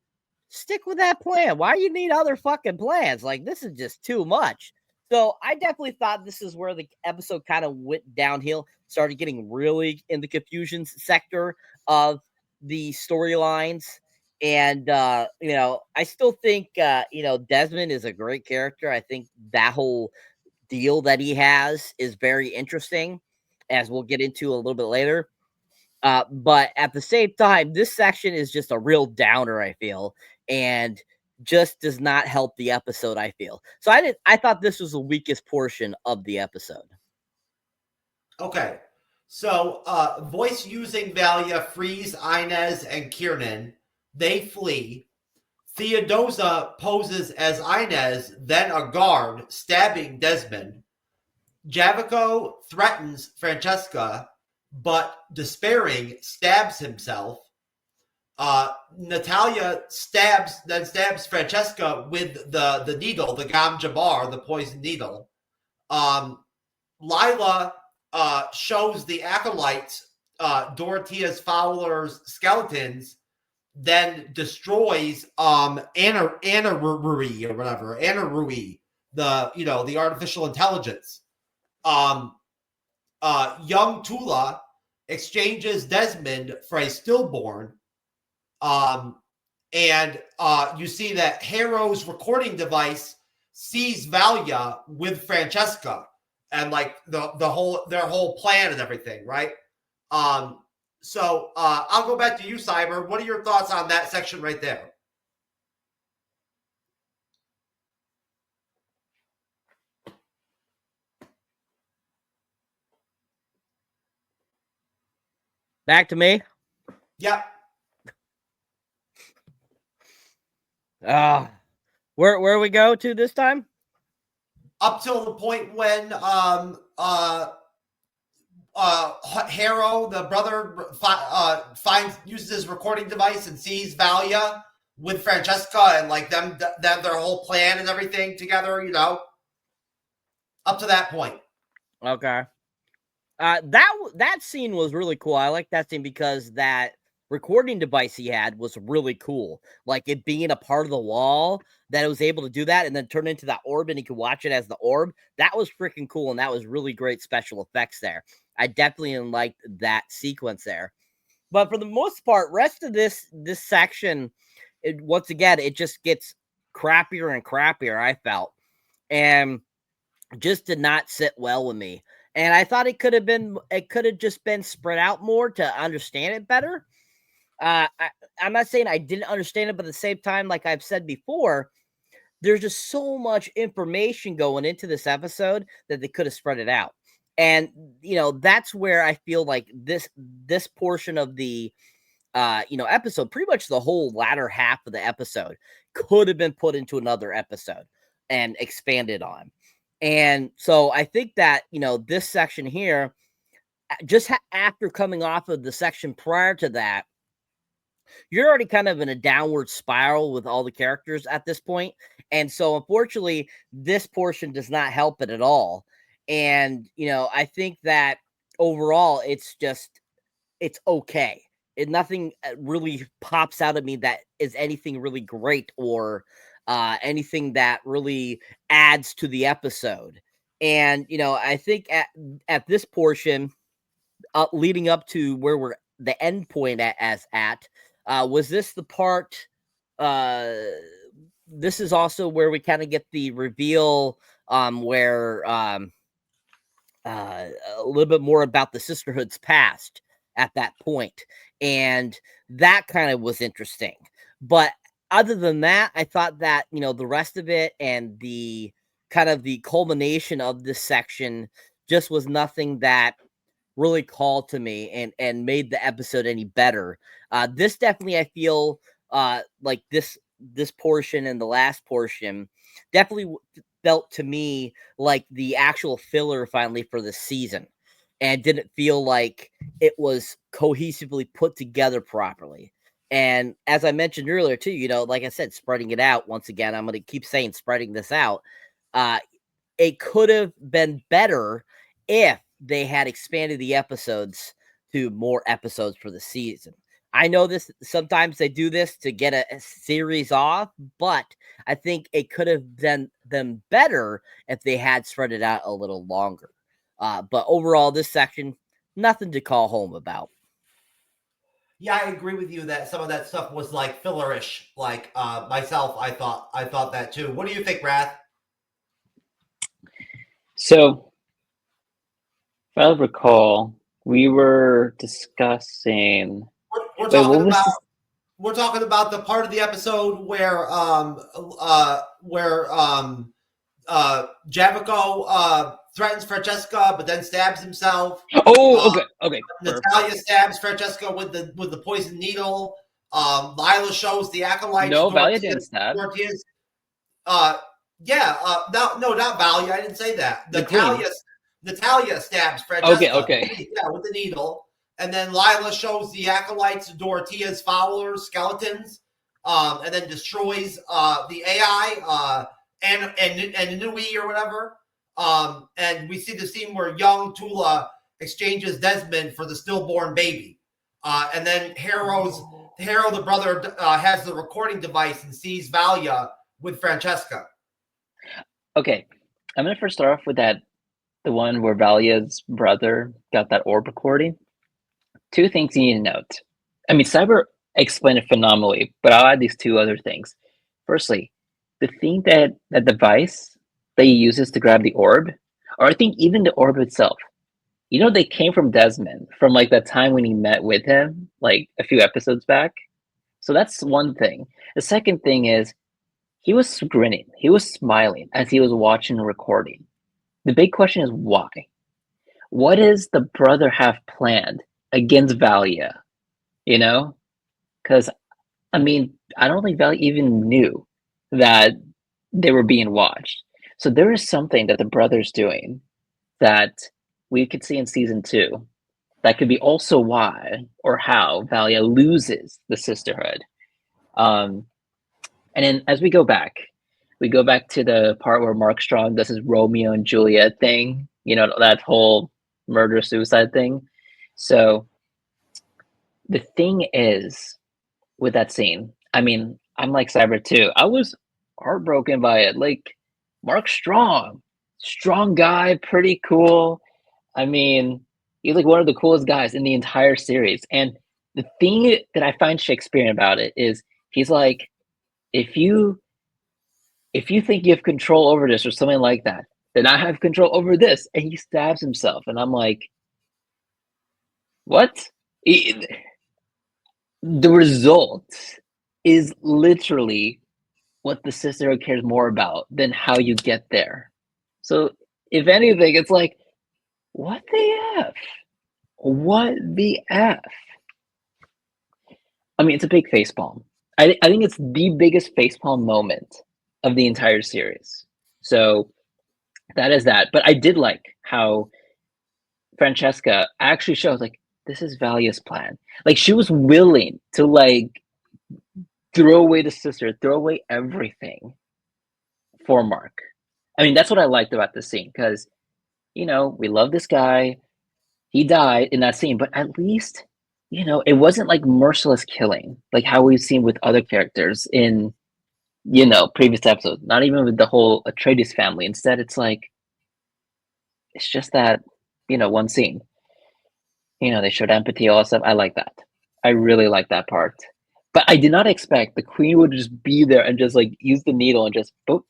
Stick with that plan. Why you need other fucking plans? Like, this is just too much. So I definitely thought this is where the episode kind of went downhill, started getting really in the confusion sector of the storylines. And, I still think, Desmond is a great character. I think that whole deal that he has is very interesting, as we'll get into a little bit later. But at the same time, this section is just a real downer, I feel, and just does not help the episode, I feel. So I thought this was the weakest portion of the episode. Okay. So voice using Valia frees Inez and Kiernan. They flee. Theodosia poses as Inez, then a guard, stabbing Desmond. Javico threatens Francesca, but despairing, stabs himself. Natalia stabs Francesca with the needle, the Gam Jabbar, the poison needle. Lila shows the acolytes Dorothea's Fowler's skeletons, then destroys Anna Rui or whatever, Anna Rui, the artificial intelligence. Young Tula exchanges Desmond for a stillborn. And you see that Harrow's recording device sees Valia with Francesca and like their whole plan and everything, right? So I'll go back to you, Cyber. What are your thoughts on that section right there? Back to me. Yep. Where we go to this time? Up till the point when Harrow, the brother, uses his recording device and sees Valia with Francesca and like them their whole plan and everything together, up to that point. Okay. That scene was really cool. I like that scene because that recording device he had was really cool. Like it being a part of the wall that it was able to do that and then turn into that orb and he could watch it as the orb. That was freaking cool. And that was really great special effects there. I definitely liked that sequence there. But for the most part, rest of this section, once again, it just gets crappier and crappier, I felt. And just did not sit well with me. And I thought it could have just been spread out more to understand it better. I'm not saying I didn't understand it, but at the same time, like I've said before, there's just so much information going into this episode that they could have spread it out. And, that's where I feel like this portion of the, episode, pretty much the whole latter half of the episode could have been put into another episode and expanded on. And so I think that, this section here, just after coming off of the section prior to that, you're already kind of in a downward spiral with all the characters at this point. And so unfortunately, this portion does not help it at all. And, I think that overall, it's okay. Nothing really pops out at me that is anything really great or anything that really adds to the episode. And, I think at this portion, leading up to where we're the end point was this the part, this is also where we kind of get the reveal, where a little bit more about the sisterhood's past at that point. And that kind of was interesting. But other than that, I thought that, the rest of it and the kind of the culmination of this section just was nothing that really called to me and made the episode any better. This definitely, I feel like this portion and the last portion definitely felt to me like the actual filler finally for the season, and didn't feel like it was cohesively put together properly. And as I mentioned earlier too, you know, like I said, spreading it out once again, I'm going to keep saying spreading this out. It could have been better if they had expanded the episodes to more episodes for the season. I know this, sometimes they do this to get a series off, but I think it could have done them better if they had spread it out a little longer. But overall, this section, nothing to call home about. Yeah, I agree with you that some of that stuff was like fillerish. Like myself, I thought that too. What do you think, Wrath? So, if I recall, we were discussing. We're Wait, talking what was about this? we're talking about the part of the episode where Javico threatens Francesca, but then stabs himself. Oh, okay. Perfect. Natalia stabs Francesca with the poison needle. Lila shows the acolytes. No, Valia didn't stab. No, not Valia. I didn't say that. The queen. Natalia stabs Francesca. Okay. Yeah, with the needle. And then Lila shows the acolytes Dorothea's followers, skeletons, and then destroys the AI and Nui or whatever. And we see the scene where young Tula exchanges Desmond for the stillborn baby. And then Harrow, the brother, has the recording device and sees Valia with Francesca. Okay, I'm going to first start off with the one where Valia's brother got that orb recording. Two things you need to note. I mean, Cyber explained it phenomenally, but I'll add these two other things. Firstly, the thing that device that he uses to grab the orb, or I think even the orb itself, you know, they came from Desmond from like that time when he met with him, like a few episodes back. So that's one thing. The second thing is he was grinning, he was smiling as he was watching the recording. The big question is why? What does the brother have planned against Valia? You know? Because, I mean, I don't think Valia even knew that they were being watched. So there is something that the brother's doing that we could see in season 2 that could be also why or how Valia loses the sisterhood. And then as we go back to the part where Mark Strong does his Romeo and Juliet thing, you know, that whole murder-suicide thing. So the thing is, with that scene, I mean, I'm like Cyber too. I was heartbroken by it. Like, Mark Strong guy, pretty cool. I mean, he's like one of the coolest guys in the entire series. And the thing that I find Shakespearean about it is he's like, if you think you have control over this or something like that, then I have control over this. And he stabs himself. And I'm like, what? The result is literally what the sisterhood cares more about than how you get there. So if anything, it's like, what the F? What the F? I mean, it's a big facepalm. I think it's the biggest facepalm moment of the entire series. So that is that. But I did like how Francesca actually shows, like, this is Valia's plan. Like, she was willing to, like, throw away the sister, throw away everything for Mark. I mean, that's what I liked about this scene, because, you know, we love this guy. He died in that scene, but at least, you know, it wasn't like merciless killing, like how we've seen with other characters in, you know, previous episodes, not even with the whole Atreides family. Instead, it's like, it's just that, you know, one scene. You know, they showed empathy, all that stuff. I like that. I really like that part. But I did not expect the queen would just be there and just like use the needle and just boop,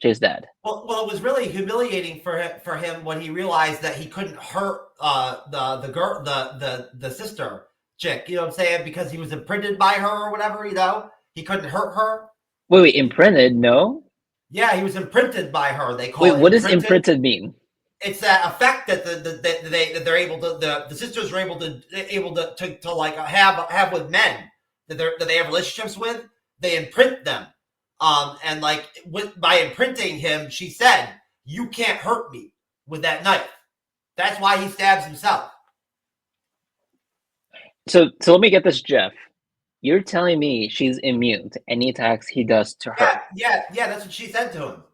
she's dead. Well, it was really humiliating for him when he realized that he couldn't hurt the sister chick. You know what I'm saying? Because he was imprinted by her or whatever. You know, he couldn't hurt her. Wait, imprinted? No. Yeah, he was imprinted by her. They call Wait, it. What does imprinted mean? it's that effect that they're able to the sisters are able to like have with men that they have relationships with. They imprint them, and like by imprinting him, she said, "You can't hurt me with that knife." That's why he stabs himself. So let me get this, Jeff. You're telling me she's immune to any attacks he does to her? Yeah. That's what she said to him.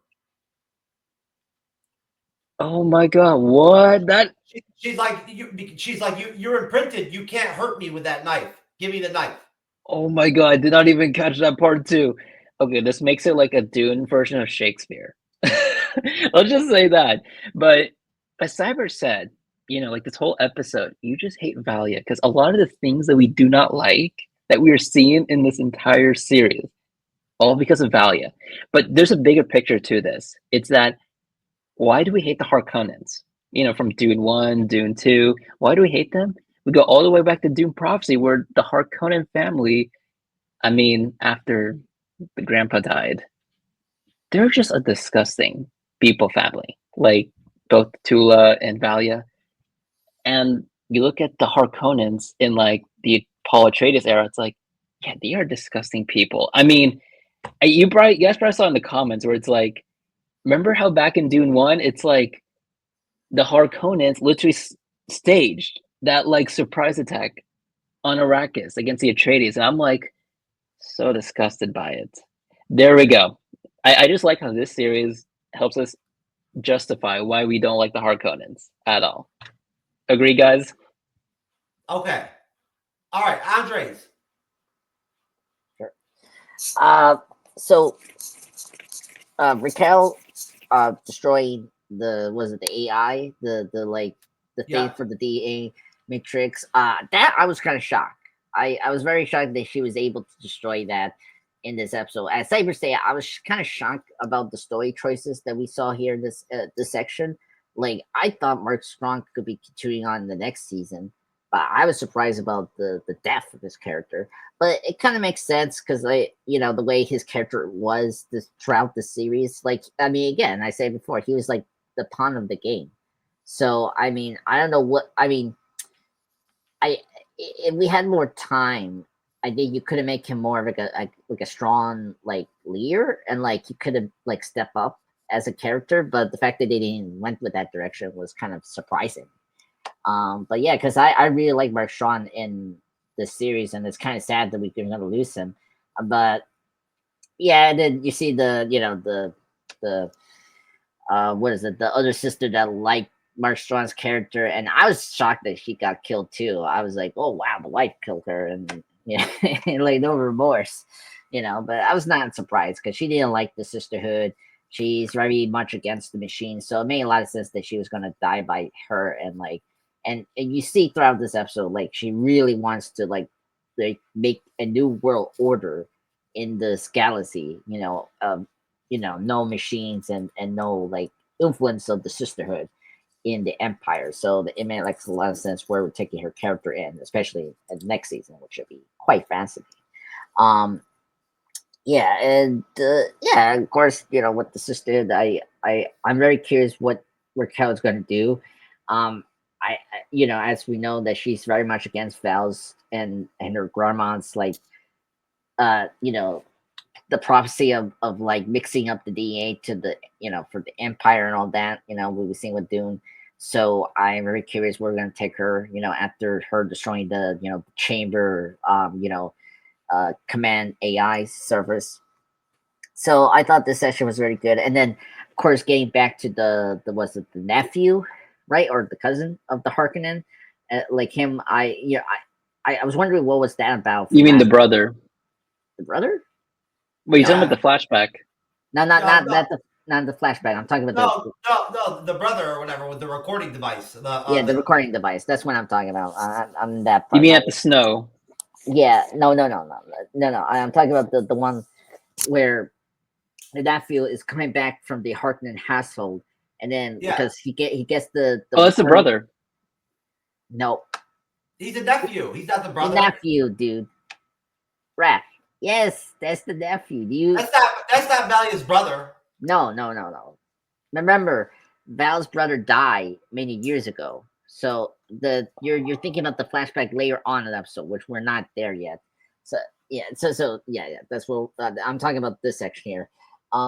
Oh my god, what? She's like, you're imprinted. You can't hurt me with that knife. Give me the knife. Oh my god, I did not even catch that part too. Okay, this makes it like a Dune version of Shakespeare. Let's just say that. But as Cyber said, like this whole episode, you just hate Valia because a lot of the things that we do not like that we are seeing in this entire series, all because of Valia. But there's a bigger picture to this. It's that why do we hate the Harkonnens? From Dune 1, Dune 2, why do we hate them? We go all the way back to Dune Prophecy, where the Harkonnen family, after the grandpa died, they're just a disgusting people family, like both Tula and Valia. And you look at the Harkonnens in like the Paul Atreides era, it's like, yeah, they are disgusting people. You guys probably saw in the comments where it's like, remember how back in Dune 1, it's like the Harkonnens literally staged that like surprise attack on Arrakis against the Atreides, and I'm like so disgusted by it. There we go. I just like how this series helps us justify why we don't like the Harkonnens at all. Agree, guys? Okay. All right, Andres. Sure. So Raquel destroyed the AI, the thing for the DA matrix. That I was kind of shocked. I was very shocked that she was able to destroy that in this episode. As Cyber say, I was kind of shocked about the story choices that we saw here in this section. Like, I thought Mark Strong could be continuing on in the next season, but I was surprised about the death of this character. But it kind of makes sense because, the way his character was throughout the series. Like, again, I said before, he was like the pawn of the game. So, I don't know what if we had more time, I think you could have made him more of like a strong like leader, and like he could have like stepped up as a character. But the fact that they didn't went with that direction was kind of surprising. But yeah, because I really like Mark Strong in this series, and it's kind of sad that we're gonna lose him. But yeah, and then you see the what is it? The other sister that liked Mark Strong's character, and I was shocked that she got killed too. I was like, oh wow, the wife killed her, and like no remorse, But I was not surprised because she didn't like the sisterhood. She's very much against the machine, so it made a lot of sense that she was gonna die by her. And you see throughout this episode, like she really wants to like make a new world order in this galaxy, no machines and no like influence of the sisterhood in the Empire. So it made like a lot of sense where we're taking her character in, especially in the next season, which should be quite fascinating. Yeah, of course, with the sisterhood, I'm very curious what Raquel's going to do. As we know that she's very much against Val's and her grandma's like, the prophecy of like mixing up the DNA to the for the Empire and all that, we were seeing with Dune. So I'm very curious where we're gonna take her, after her destroying the chamber command AI service. So I thought this session was very good. And then of course getting back to the was it the nephew, right? Or the cousin of the Harkonnen, like him, I was wondering what was that about. You mean the brother? The brother? Wait, you're talking about the flashback? No, not the flashback. I'm talking about the brother or whatever with the recording device. The recording device. That's what I'm talking about. I'm that part. You mean at the snow? Yeah. No. I'm talking about the one where the nephew is coming back from the Harkonnen household, and then because he gets the oh, that's the brother. No, he's a nephew. He's not the brother. The nephew, dude. Raph. Yes, that's the nephew. That's not Valia's brother. No. Remember, Val's brother died many years ago. So you're thinking about the flashback later on in the episode, which we're not there yet. So yeah. That's what I'm talking about this section here.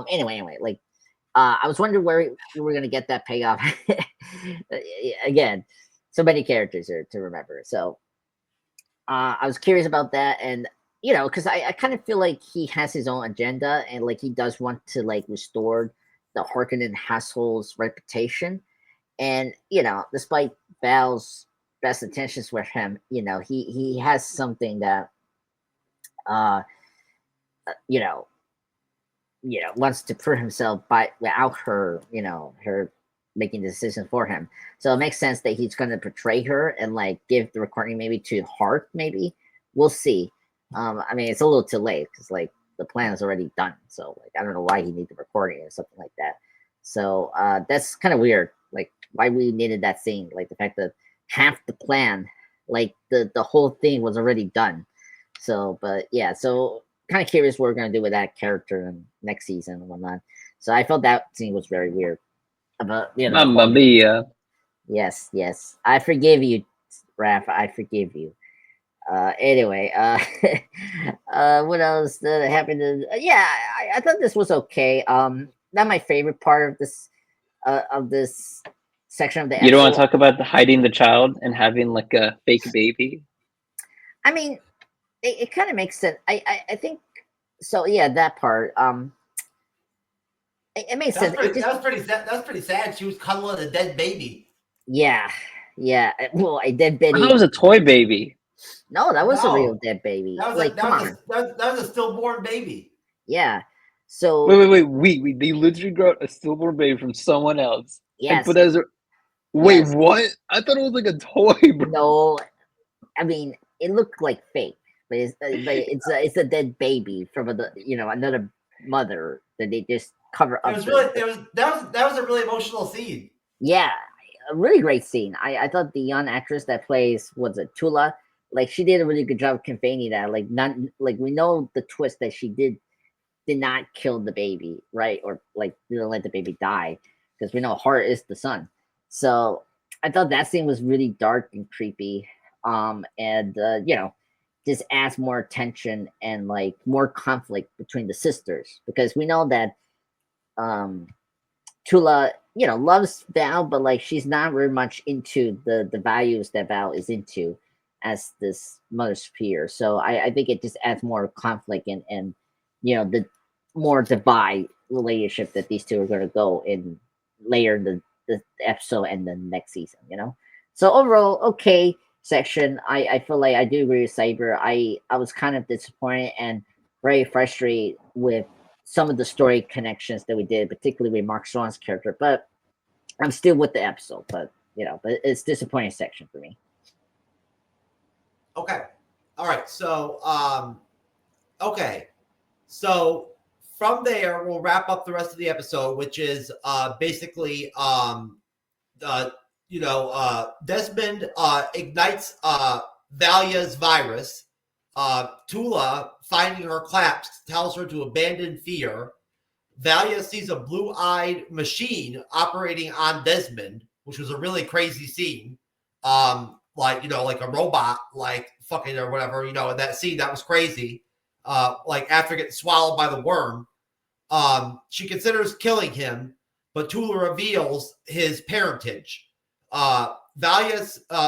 Anyway, like I was wondering where we were gonna get that payoff. Again, so many characters here to remember. So I was curious about that, and because I kind of feel like he has his own agenda, and like he does want to like restore the Harkonnen household's reputation. And despite Val's best intentions for him, he has something that uh you know wants to prove himself by without her her making the decisions for him. So it makes sense that he's going to betray her and like give the recording maybe to Hart. Maybe we'll see. I mean, it's a little too late because like the plan is already done. So like I don't know why he needed the recording or something like that. So that's kind of weird. Like why we needed that scene. Like the fact that half the plan, like the whole thing was already done. So, but yeah, so kind of curious what we're gonna do with that character in next season and whatnot. So I felt that scene was very weird. About Mamma mia. Yes, I forgive you, Raph. I forgive you. Anyway, what else happened? Yeah, I thought this was okay. Not my favorite part of this section of the episode. You don't want to talk about hiding the child and having like a fake baby? I mean, it kind of makes sense. I think so. Yeah, that part. It makes sense. That was pretty sad. She was cuddling a dead baby. Yeah. Well, a dead baby. That was a toy baby. No, that was a real dead baby. That was a stillborn baby. Yeah. So wait. They literally got a stillborn baby from someone else. Yes. But as wait, what? I thought it was like a toy, bro. No, I mean it looked like fake, but it's a dead baby from another mother that they just cover up. That was a really emotional scene. Yeah, a really great scene. I thought the young actress that plays Tula, like she did a really good job of conveying that. Like not like we know the twist that she did not kill the baby, right? Or like didn't let the baby die, because we know Hart is the son. So I thought that scene was really dark and creepy. And just adds more tension and like more conflict between the sisters, because we know that Tula loves Val, but like she's not very much into the values that Val is into as this mother superior. So I think it just adds more conflict and the more divide relationship that these two are going to go in later in the episode and the next season. So overall, okay section. I feel like I do agree with Cyber. I was kind of disappointed and very frustrated with some of the story connections that we did, particularly with Mark Strong's character. But I'm still with the episode. But but it's disappointing section for me. Okay. All right. So okay. So from there, we'll wrap up the rest of the episode, which is basically Desmond ignites Valia's virus. Tula, finding her collapsed, tells her to abandon fear. Valia sees a blue-eyed machine operating on Desmond, which was a really crazy scene. Like a robot, like fucking or whatever. In that scene, that was crazy. Like after getting swallowed by the worm, she considers killing him, but Tula reveals his parentage. Valia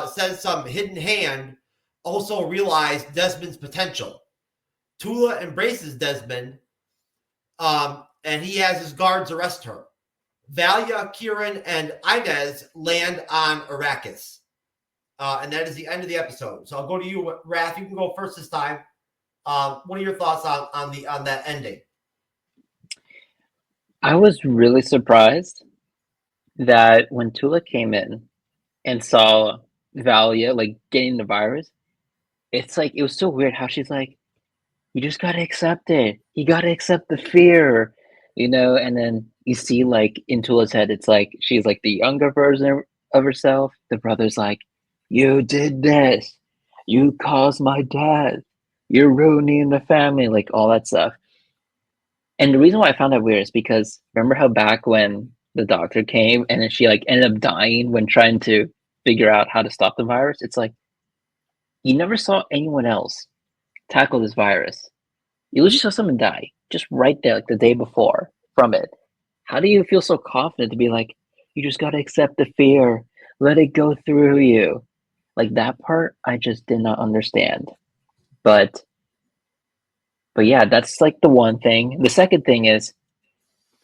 says some hidden hand also realized Desmond's potential. Tula embraces Desmond, and he has his guards arrest her. Valia, Kieran, and Inez land on Arrakis. And that is the end of the episode. So I'll go to you, Raph. You can go first this time. What are your thoughts on that ending? I was really surprised that when Tula came in and saw Valia like getting the virus, it's like it was so weird how she's like, you just gotta accept it. You gotta accept the fear, and then you see like in Tula's head, it's like she's like the younger version of herself. The brother's like, you did this, you caused my death, you're ruining the family, like all that stuff. And the reason why I found that weird is because remember how back when the doctor came and then she like ended up dying when trying to figure out how to stop the virus. It's like you never saw anyone else tackle this virus. You just saw someone die just right there, like the day before from it. How do you feel so confident to be like, you just gotta accept the fear, let it go through you? Like that part, I just did not understand. But yeah, that's like the one thing. The second thing is,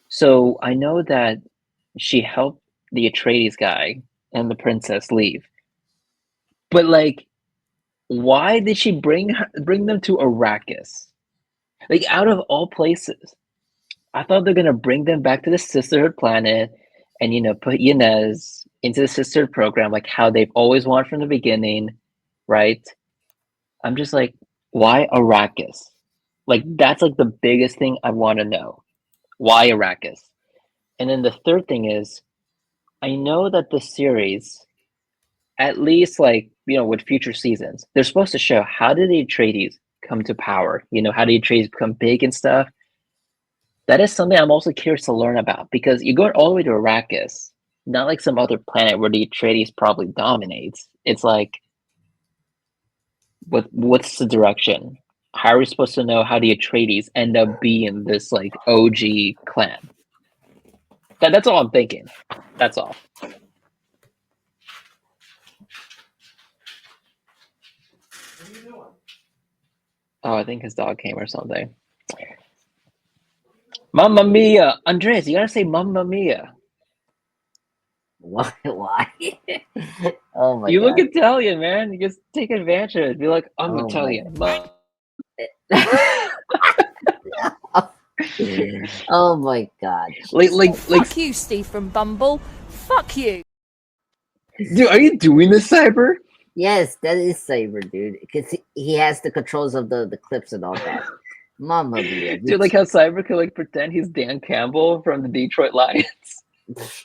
so I know that she helped the Atreides guy and the princess leave, but like, why did she bring them to Arrakis? Like out of all places, I thought they're gonna bring them back to the Sisterhood planet, and put Inez into the Sisterhood program, like how they've always wanted from the beginning, right? I'm just like, why Arrakis? Like that's like the biggest thing I want to know. Why Arrakis? And then the third thing is, I know that the series, at least like with future seasons, they're supposed to show how did the Atreides come to power. How do the Atreides become big and stuff. That is something I'm also curious to learn about, because you're going all the way to Arrakis, not like some other planet where the Atreides probably dominates. It's like, what's the direction? How are we supposed to know how the Atreides end up being this like OG clan? That's all I'm thinking. That's all. Oh, I think his dog came or something. Mamma mia! Andres, you gotta say Mamma mia. Why? Oh my You god. look Italian, man. You just take advantage of it. Be like, I'm Oh my Italian. Oh my god. Like, Fuck you, Steve from Bumble. Fuck you. dude, are you doing this, Cyber? Yes, that is Saber, dude. Because he has the controls of the clips and all that. Mama mia. Dude, like how Cyber could like pretend he's Dan Campbell from the Detroit Lions.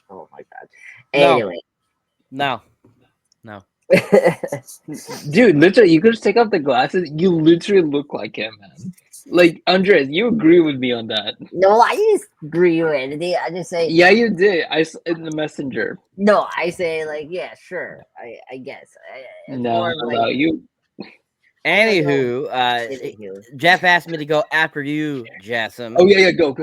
Oh my god. No. Anyway. No. Dude, literally, you could just take off the glasses. You literally look like him, man. Like, Andres, you agree with me on that? No, I didn't agree with anything. I just say Yeah, you did. In the messenger. no. I say like, yeah, sure. I guess. No, you. Anywho, Anywho. Jeff asked me to go after you, Jassim. Oh yeah, go.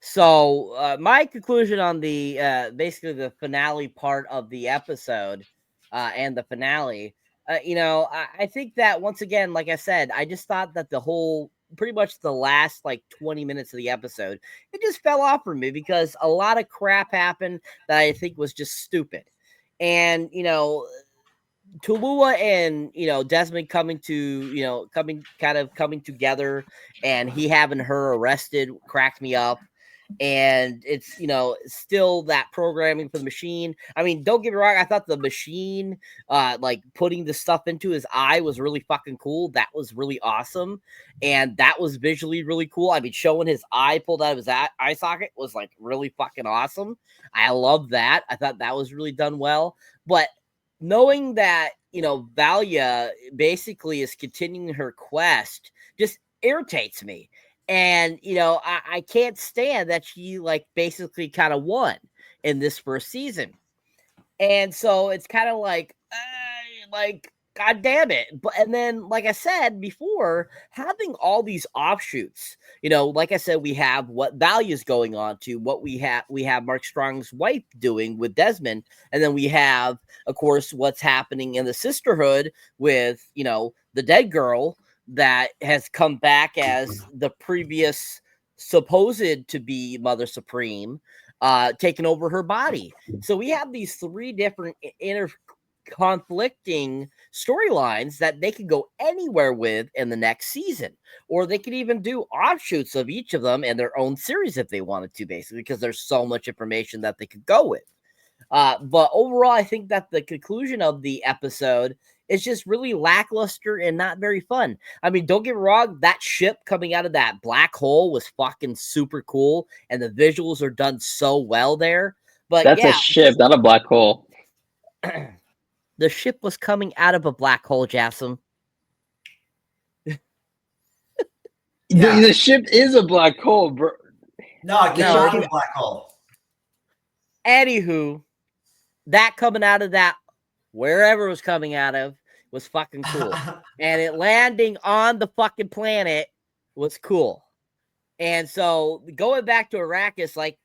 So my conclusion on the basically the finale part of the episode and the finale, I think that once again, like I said, I just thought that the whole pretty much the last like 20 minutes of the episode, it just fell off for me because a lot of crap happened that I think was just stupid. And Tulua and Desmond coming together, and he having her arrested cracked me up. And it's still that programming for the machine. I mean, don't get me wrong, I thought the machine like putting the stuff into his eye was really fucking cool. That was really awesome, and that was visually really cool. I mean, showing his eye pulled out of his eye socket was like really fucking awesome. I love that. I thought that was really done well. But knowing that Valia basically is continuing her quest just irritates me. And I can't stand that she like basically kind of won in this first season. And so it's kind of like god damn it. And then, like I said before, having all these offshoots, like I said, we have what Valia's going on to, what we have Mark Strong's wife doing with Desmond, and then we have, of course, what's happening in the Sisterhood with the dead girl that has come back as the previous supposed to be Mother Supreme, taking over her body. So we have these three different conflicting storylines that they could go anywhere with in the next season, or they could even do offshoots of each of them in their own series if they wanted to, basically, because there's so much information that they could go with. But overall, I think that the conclusion of the episode is just really lackluster and not very fun. I mean, don't get me wrong, that ship coming out of that black hole was fucking super cool, and the visuals are done so well there. But that's a ship, not a black hole. The ship was coming out of a black hole, Jassim. The ship is a black hole, bro. No, it can't be a black hole. Anywho, that coming out of that, wherever it was coming out of, was fucking cool. And it landing on the fucking planet was cool. And so going back to Arrakis, like,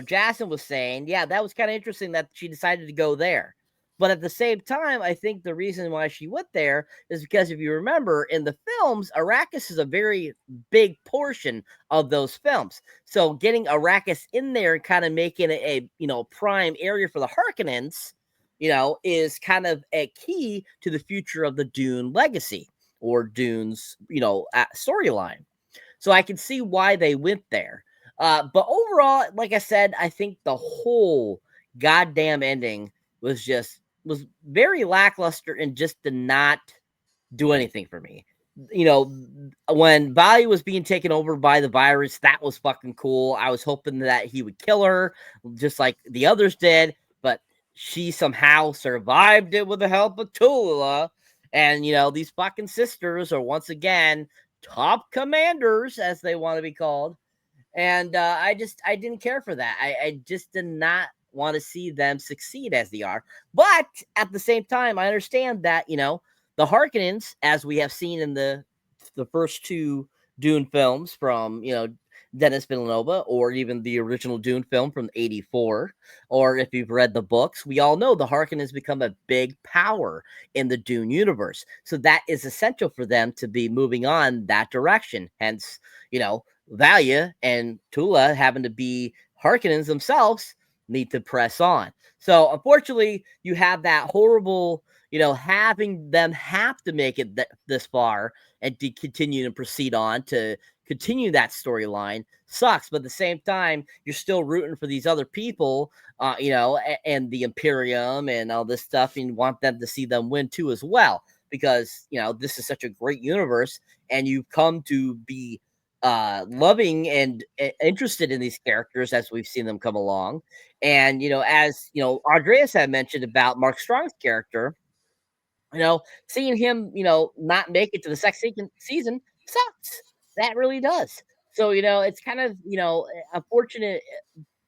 Jason was saying, yeah, that was kind of interesting that she decided to go there. But at the same time, I think the reason why she went there is because, if you remember, in the films, Arrakis is a very big portion of those films. So getting Arrakis in there and kind of making it a prime area for the Harkonnens, is kind of a key to the future of the Dune legacy, or Dune's, storyline. So I can see why they went there. But overall, like I said, I think the whole goddamn ending was very lackluster and just did not do anything for me. When Vali was being taken over by the virus, that was fucking cool. I was hoping that he would kill her, just like the others did, but she somehow survived it with the help of Tula. And, these fucking sisters are once again top commanders, as they want to be called. And I didn't care for that. I just did not want to see them succeed as they are. But at the same time, I understand that, the Harkonnens, as we have seen in the first two Dune films from, Denis Villeneuve, or even the original Dune film from '84, or if you've read the books, we all know the Harkonnens become a big power in the Dune universe. So that is essential for them to be moving on that direction. Hence, Valia and Tula, having to be Harkonnens themselves, need to press on. So unfortunately, you have that horrible, having them have to make it this far and to continue to proceed on to continue that storyline sucks. But at the same time, you're still rooting for these other people, and the Imperium and all this stuff, and want them to see them win too as well, because this is such a great universe, and you've come to be loving and interested in these characters as we've seen them come along. And as Andreas had mentioned about Mark Strong's character, seeing him not make it to the second season sucks. That really does. So it's kind of unfortunate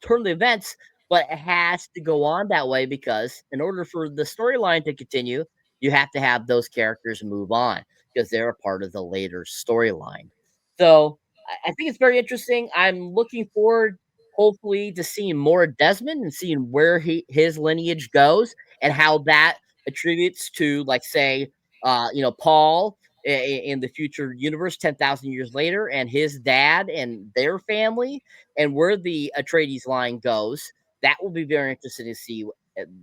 turn of the events, but it has to go on that way, because in order for the storyline to continue, you have to have those characters move on, because they're a part of the later storyline. So I think it's very interesting. I'm looking forward, hopefully, to seeing more of Desmond and seeing where his lineage goes and how that attributes to, like, say, Paul in the future universe 10,000 years later, and his dad and their family, and where the Atreides line goes. That will be very interesting to see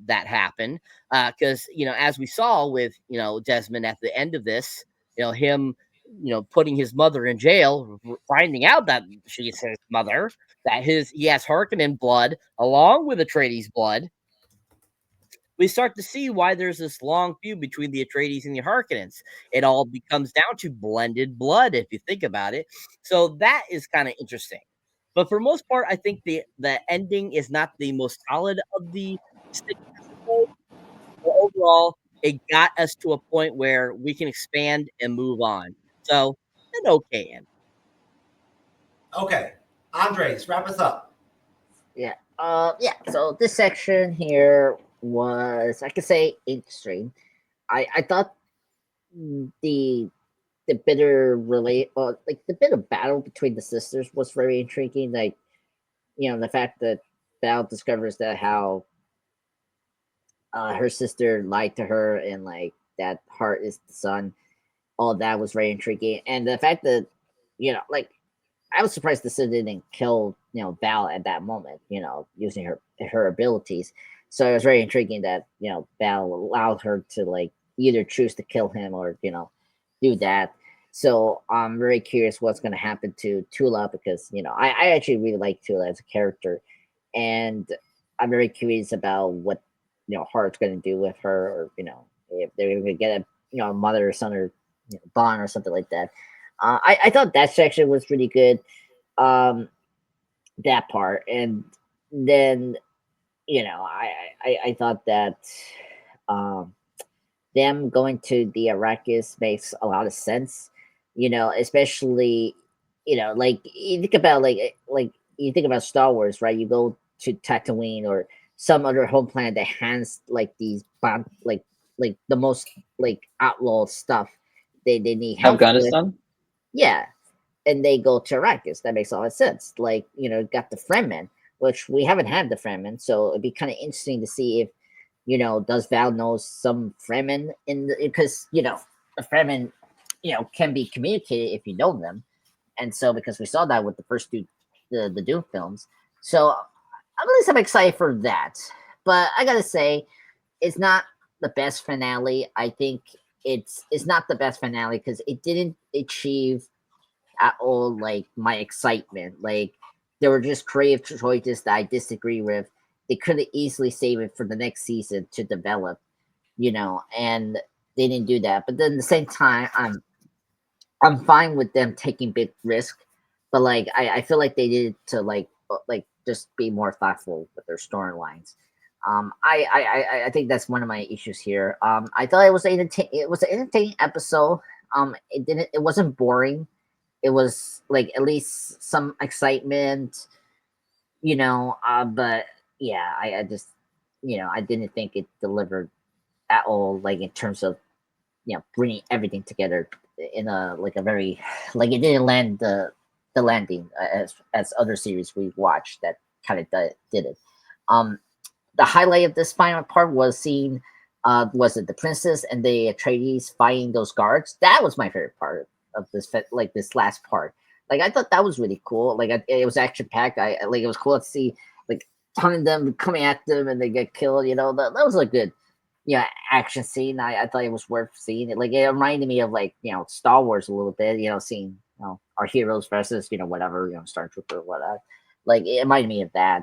that happen, because as we saw with Desmond at the end of this, him putting his mother in jail, finding out that she's his mother, that he has Harkonnen blood along with Atreides blood. We start to see why there's this long feud between the Atreides and the Harkonnens. It all becomes down to blended blood, if you think about it. So that is kind of interesting. But for most part, I think the ending is not the most solid of the 6 episodes. But overall, it got us to a point where we can expand and move on. So, an okay end. Okay, Andres, wrap us up. Yeah. So this section here was, I could say, interesting. I thought the bitter like the bit of battle between the sisters was very intriguing. Like, the fact that Val discovers that how her sister lied to her, and like that Hart is the son. All that was very intriguing, and the fact that like, I was surprised the sister didn't kill Val at that moment. Using her abilities. So it was very intriguing that Val allowed her to like either choose to kill him or do that. So I'm very curious what's going to happen to Tula, because I actually really like Tula as a character, and I'm very curious about what Hart's going to do with her, or if they're going to get a mother or son or bond or something like that. I thought that section was really good, that part, and then I thought that them going to the Arrakis makes a lot of sense, especially like you think about like you think about Star Wars, right? You go to Tatooine or some other home planet that has like these like the most like outlaw stuff they need help with. Afghanistan. Yeah, and they go to Arrakis. That makes a lot of sense. Like, you know, got the Fremen, which we haven't had the Fremen, so it'd be kind of interesting to see if, you know, does Val knows some Fremen in the, because, you know, the Fremen, you know, can be communicated if you know them, and so because we saw that with the first two, the Dune films, so at least I'm excited for that. But I gotta say, it's not the best finale. I think it's not the best finale because it didn't achieve at all like my excitement. Like, there were just creative choices that I disagree with. They could have easily saved it for the next season to develop, you know, and they didn't do that. But then at the same time, I'm fine with them taking big risk, but like I feel like they needed to like just be more thoughtful with their storylines. I think that's one of my issues here. I thought it was it was an entertaining episode. It wasn't boring. It was like at least some excitement, you know. But yeah, I just, you know, I didn't think it delivered at all. Like in terms of, you know, bringing everything together in a like a very like it didn't land the landing as other series we watched that kind of did it. The highlight of this final part was seeing was it the princess and the Atreides fighting those guards. That was my favorite part of this like this last part. Like I thought that was really cool. Like it was action packed. I like it was cool to see like ton of them coming at them and they get killed. You know, that was a good, yeah, action scene. I thought it was worth seeing. It like it reminded me of like, you know, Star Wars a little bit. You know, seeing, you know, our heroes versus, you know, whatever, you know, Star Trooper or whatever. Like it reminded me of that.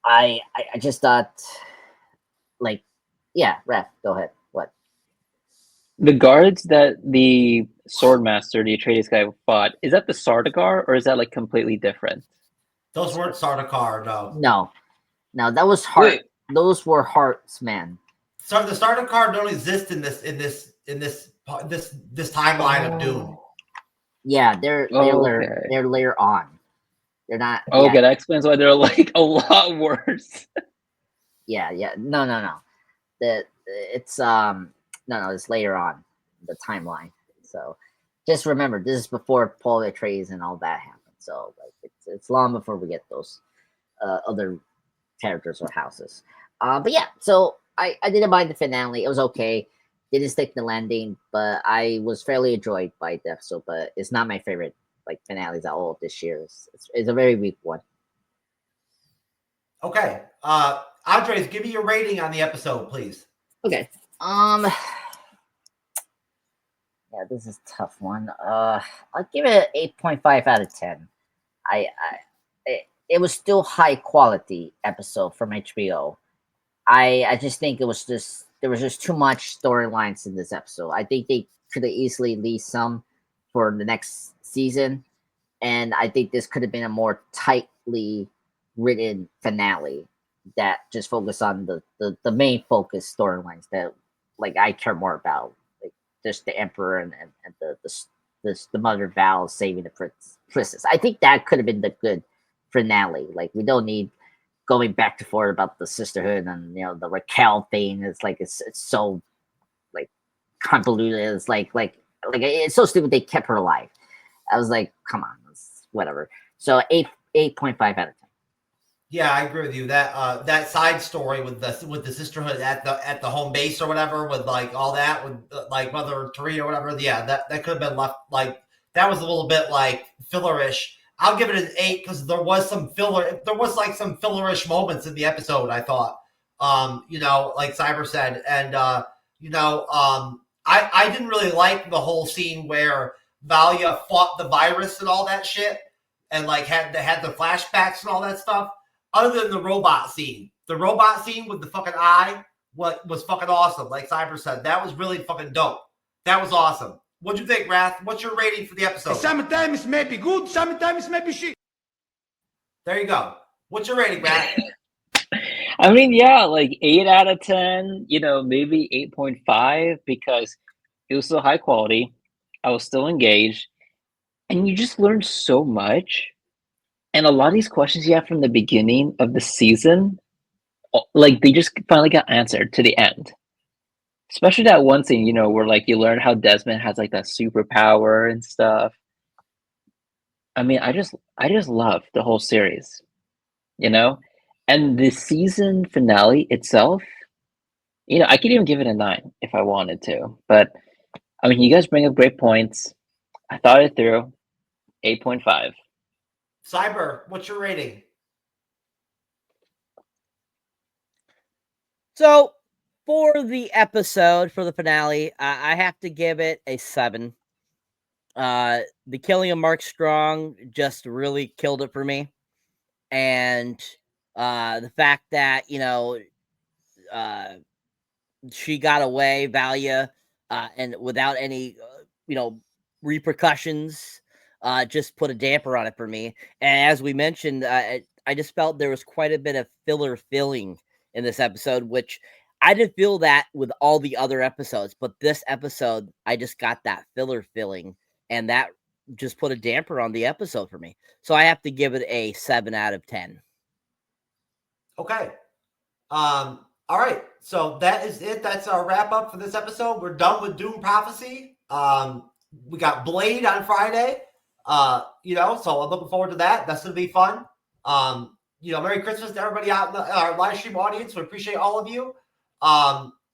I just thought, like, yeah, Raph, go ahead. What? The guards that the Swordmaster, the Atreides guy, fought, is that the Sardaukar or is that like completely different? Those weren't Sardaukar, no. No, that was Heart. Wait. Those were Hearts, man. So the Sardaukar don't exist in this timeline of Dune. Yeah, they're later on. They're not. Okay, Yeah, that explains why they're like a lot worse. yeah. No. It's it's later on the timeline. So just remember, this is before Paul Atreides and all that happened. So like it's long before we get those other characters or houses. But yeah, so I didn't mind the finale. It was okay. Didn't stick the landing, but I was fairly enjoyed by the episode. But it's not my favorite like finales at all this year. It's a very weak one. Okay. Andres, give me your rating on the episode, please. Okay. Yeah, this is a tough one. I'll give it an 8.5 out of 10. It was still high quality episode from HBO. I just think there was just too much storylines in this episode. I think they could have easily leave some for the next season, and I think this could have been a more tightly written finale that just focused on the main focus storylines that like I care more about, like just the Emperor and the Mother Val saving the princess. I think that could have been the good finale. Like we don't need going back and forth about the sisterhood and, you know, the Raquel thing. It's like it's so like convoluted. It's like it's so stupid they kept her alive. I was like, come on, whatever. So 8.5 out of 10. Yeah, I agree with you. That side story with the sisterhood at the home base or whatever, with like all that with like Mother Teresa or whatever. Yeah, that could have been left. Like that was a little bit like fillerish. I'll give it an 8 because there was some filler. There was like some fillerish moments in the episode, I thought. You know, like Cyber said, and you know, I didn't really like the whole scene where Valia fought the virus and all that shit, and like had the flashbacks and all that stuff. Other than the robot scene with the fucking eye, what was fucking awesome. Like Cyber said, that was really fucking dope. That was awesome. What'd you think, Wrath? What's your rating for the episode? Sometimes it may be good, sometimes it may be shit. There you go. What's your rating, Wrath? I mean, yeah, like 8 out of 10, you know, maybe 8.5 because it was still high quality. I was still engaged. And you just learned so much. And a lot of these questions you have from the beginning of the season, like they just finally got answered to the end. Especially that one scene, you know, where like you learn how Desmond has like that superpower and stuff. I mean, I just love the whole series, you know? And the season finale itself, you know, I could even give it a 9 if I wanted to. But I mean, you guys bring up great points. I thought it through. 8.5. Cyber, what's your rating? So for the episode, for the finale, I have to give it a 7. The killing of Mark Strong just really killed it for me. And the fact that, you know, she got away, Valia, and without any, you know, repercussions, just put a damper on it for me. And as we mentioned, I just felt there was quite a bit of filler filling in this episode, which I didn't feel that with all the other episodes, but this episode, I just got that filler filling, and that just put a damper on the episode for me. So I have to give it a 7 out of 10. Okay. All right. So that is it. That's our wrap up for this episode. We're done with Dune Prophecy. We got Blade on Friday. You know, so I'm looking forward to that. That's gonna be fun. You know, Merry Christmas to everybody out in our live stream audience. We appreciate all of you.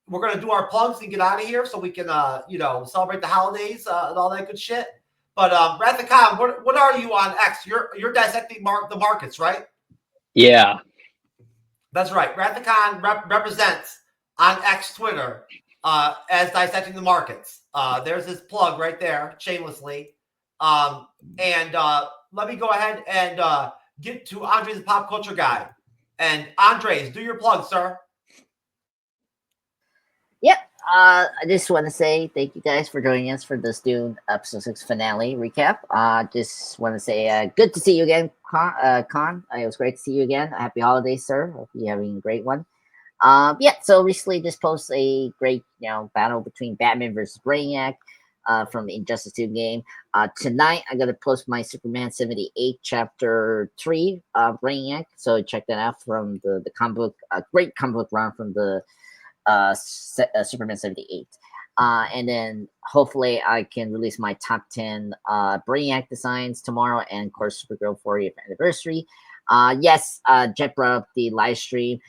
We're gonna do our plugs and get out of here so we can you know, celebrate the holidays and all that good shit. But Rathacon, what are you on X? You're dissecting the markets, right? Yeah. That's right. Rathacon represents on X Twitter as dissecting the markets. There's his plug right there, shamelessly. And let me go ahead and get to Andres, the pop culture guy. And Andres, do your plug, sir. Yep. I just want to say thank you guys for joining us for this Dune episode 6 finale recap. Just want to say good to see you again, Con. It was great to see you again. Happy holidays, sir. Hope you're having a great one. Yeah. So recently, just posted a great battle between Batman versus Brainiac from the Injustice 2 game. Tonight, I'm gonna post my Superman 78 Chapter 3 Brainiac. So check that out from the comic book, great comic book run from the Superman 78. And then hopefully I can release my top 10 Brainiac designs tomorrow, and of course Supergirl 40th anniversary. Yes, Jet brought up the live stream.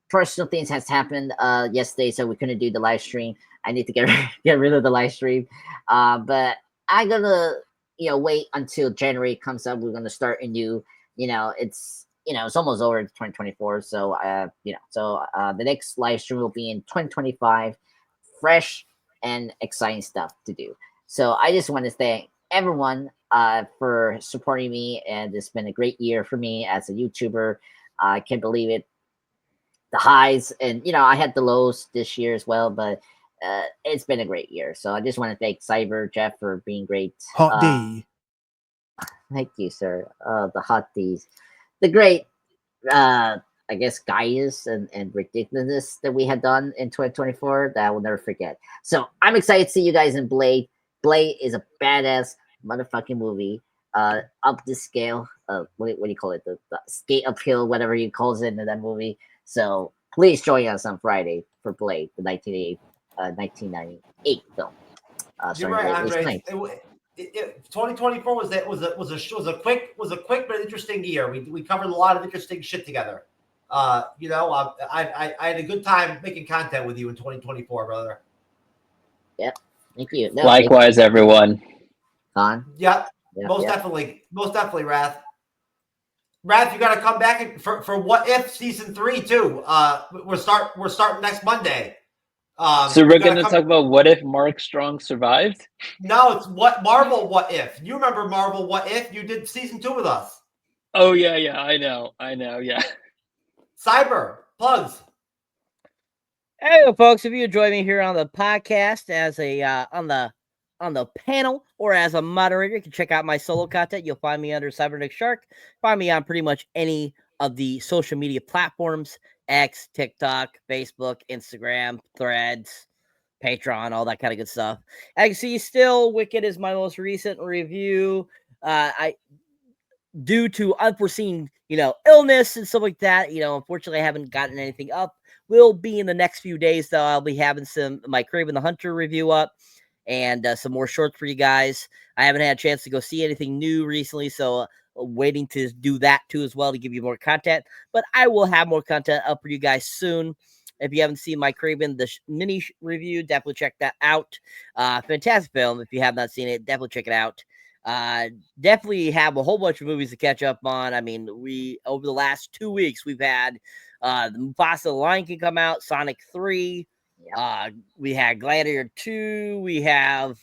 Personal things has happened yesterday, so we couldn't do the live stream. I need to get rid of the live stream. But I'm gonna wait until January comes up. We're gonna start a new, it's almost over 2024. So, the next live stream will be in 2025, fresh and exciting stuff to do. So I just want to thank everyone for supporting me. And it's been a great year for me as a YouTuber. I can't believe it. The highs and, I had the lows this year as well, but it's been a great year. So I just want to thank Cyber, Jeff for being great. Hot D. Thank you, sir. The hot D's. The great, I guess, guidance and ridiculousness that we had done in 2024 that I will never forget. So I'm excited to see you guys in Blade. Blade is a badass motherfucking movie. Up the scale. What do you call it? The skate uphill, whatever he calls it in that movie. So please join us on Friday for Blade, the 1998 film. You're right, Andre. 2024 was a quick but interesting year. We covered a lot of interesting shit together. I had a good time making content with you in 2024, brother. Yep. Thank you. No, Likewise, everyone. Con. Yep. Most definitely, Wrath. Wrath, you got to come back for What If season 3 too. We're starting next Monday. So we're going to talk about what if Mark Strong survived? No, it's Marvel What If. You remember Marvel What If? You did season 2 with us. Oh yeah, I know, yeah. Cyber plugs. Hey, folks! If you enjoy me here on the podcast as a on the panel or as a moderator, you can check out my solo content. You'll find me under Cyberneticshark. Find me on pretty much any of the social media platforms: X, TikTok, Facebook, Instagram, Threads, Patreon, all that kind of good stuff. As you can see, still Wicked is my most recent review. due to unforeseen, illness and stuff like that, unfortunately I haven't gotten anything up. Will be in the next few days, though. I'll be having my Kraven the Hunter review up and some more shorts for you guys. I haven't had a chance to go see anything new recently, so waiting to do that too as well to give you more content. But I will have more content up for you guys soon. If you haven't seen my Kraven the mini review, definitely check that out. Fantastic film. If you have not seen it, definitely check it out. Definitely have a whole bunch of movies to catch up on. I mean, over the last 2 weeks, we've had the Mufasa the Lion King come out, Sonic 3. Yep. We had Gladiator 2. We have,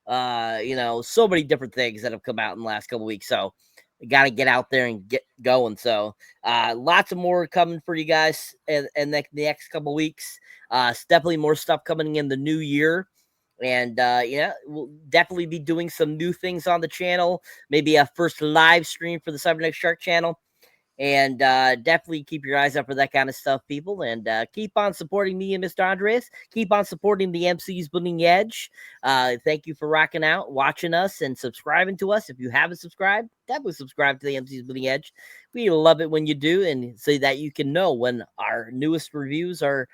so many different things that have come out in the last couple weeks. So we got to get out there and get going. So lots of more coming for you guys in the next couple weeks. Definitely more stuff coming in the new year. And, we'll definitely be doing some new things on the channel. Maybe a first live stream for the Cyberneticshark channel. And definitely keep your eyes up for that kind of stuff, people. And keep on supporting me and Mr. Andres. Keep on supporting the MCU'S Bleeding Edge. Thank you for rocking out, watching us, and subscribing to us. If you haven't subscribed, definitely subscribe to the MCU'S Bleeding Edge. We love it when you do, and so that you can know when our newest reviews are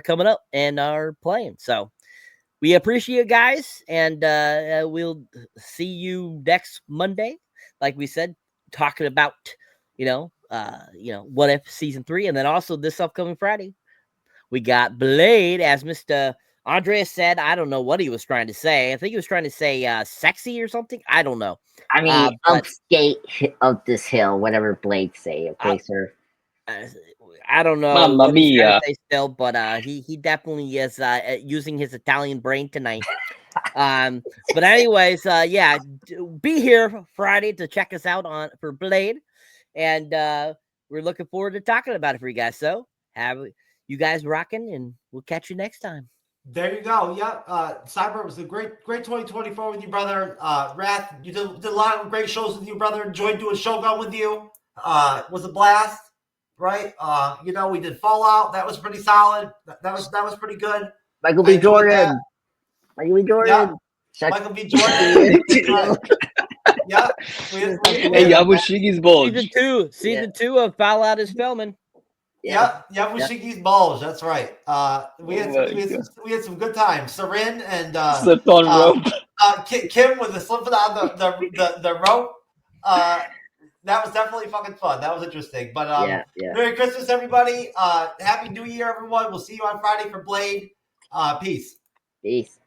coming up and are playing. So we appreciate it, guys, and we'll see you next Monday. Like we said, talking about, What If Season 3, and then also this upcoming Friday, we got Blade, as Mr. Andreas said. I don't know what he was trying to say. I think he was trying to say sexy or something. I don't know. I mean, upstate of this hill, whatever Blade say. Okay, sir. I don't know Mamma what he's trying mia. to say still, but he definitely is using his Italian brain tonight. But anyways, be here Friday to check us out for Blade, and we're looking forward to talking about it for you guys. So have you guys rocking, and we'll catch you next time. There you go. Yeah, Cyber, it was a great 2024 with you, brother. Wrath, you did a lot of great shows with you, brother. Enjoyed doing Shogun with you. It was a blast, right? We did Fallout. That was pretty solid. That was pretty good. Michael B. I enjoyed Jordan. that. Michael B. Jordan. Yeah. Michael B. Jordan. Right. Yeah. Hey, Yabushigi's bulge. Season 2 of Fallout is filming. Yeah, Mushiki's bulge. That's right. We had some good times. Sarin and slipped on rope. Kim with the slipping on the rope. That was definitely fucking fun. That was interesting. But Merry Christmas, everybody. Happy New Year, everyone. We'll see you on Friday for Blade. Peace. Peace.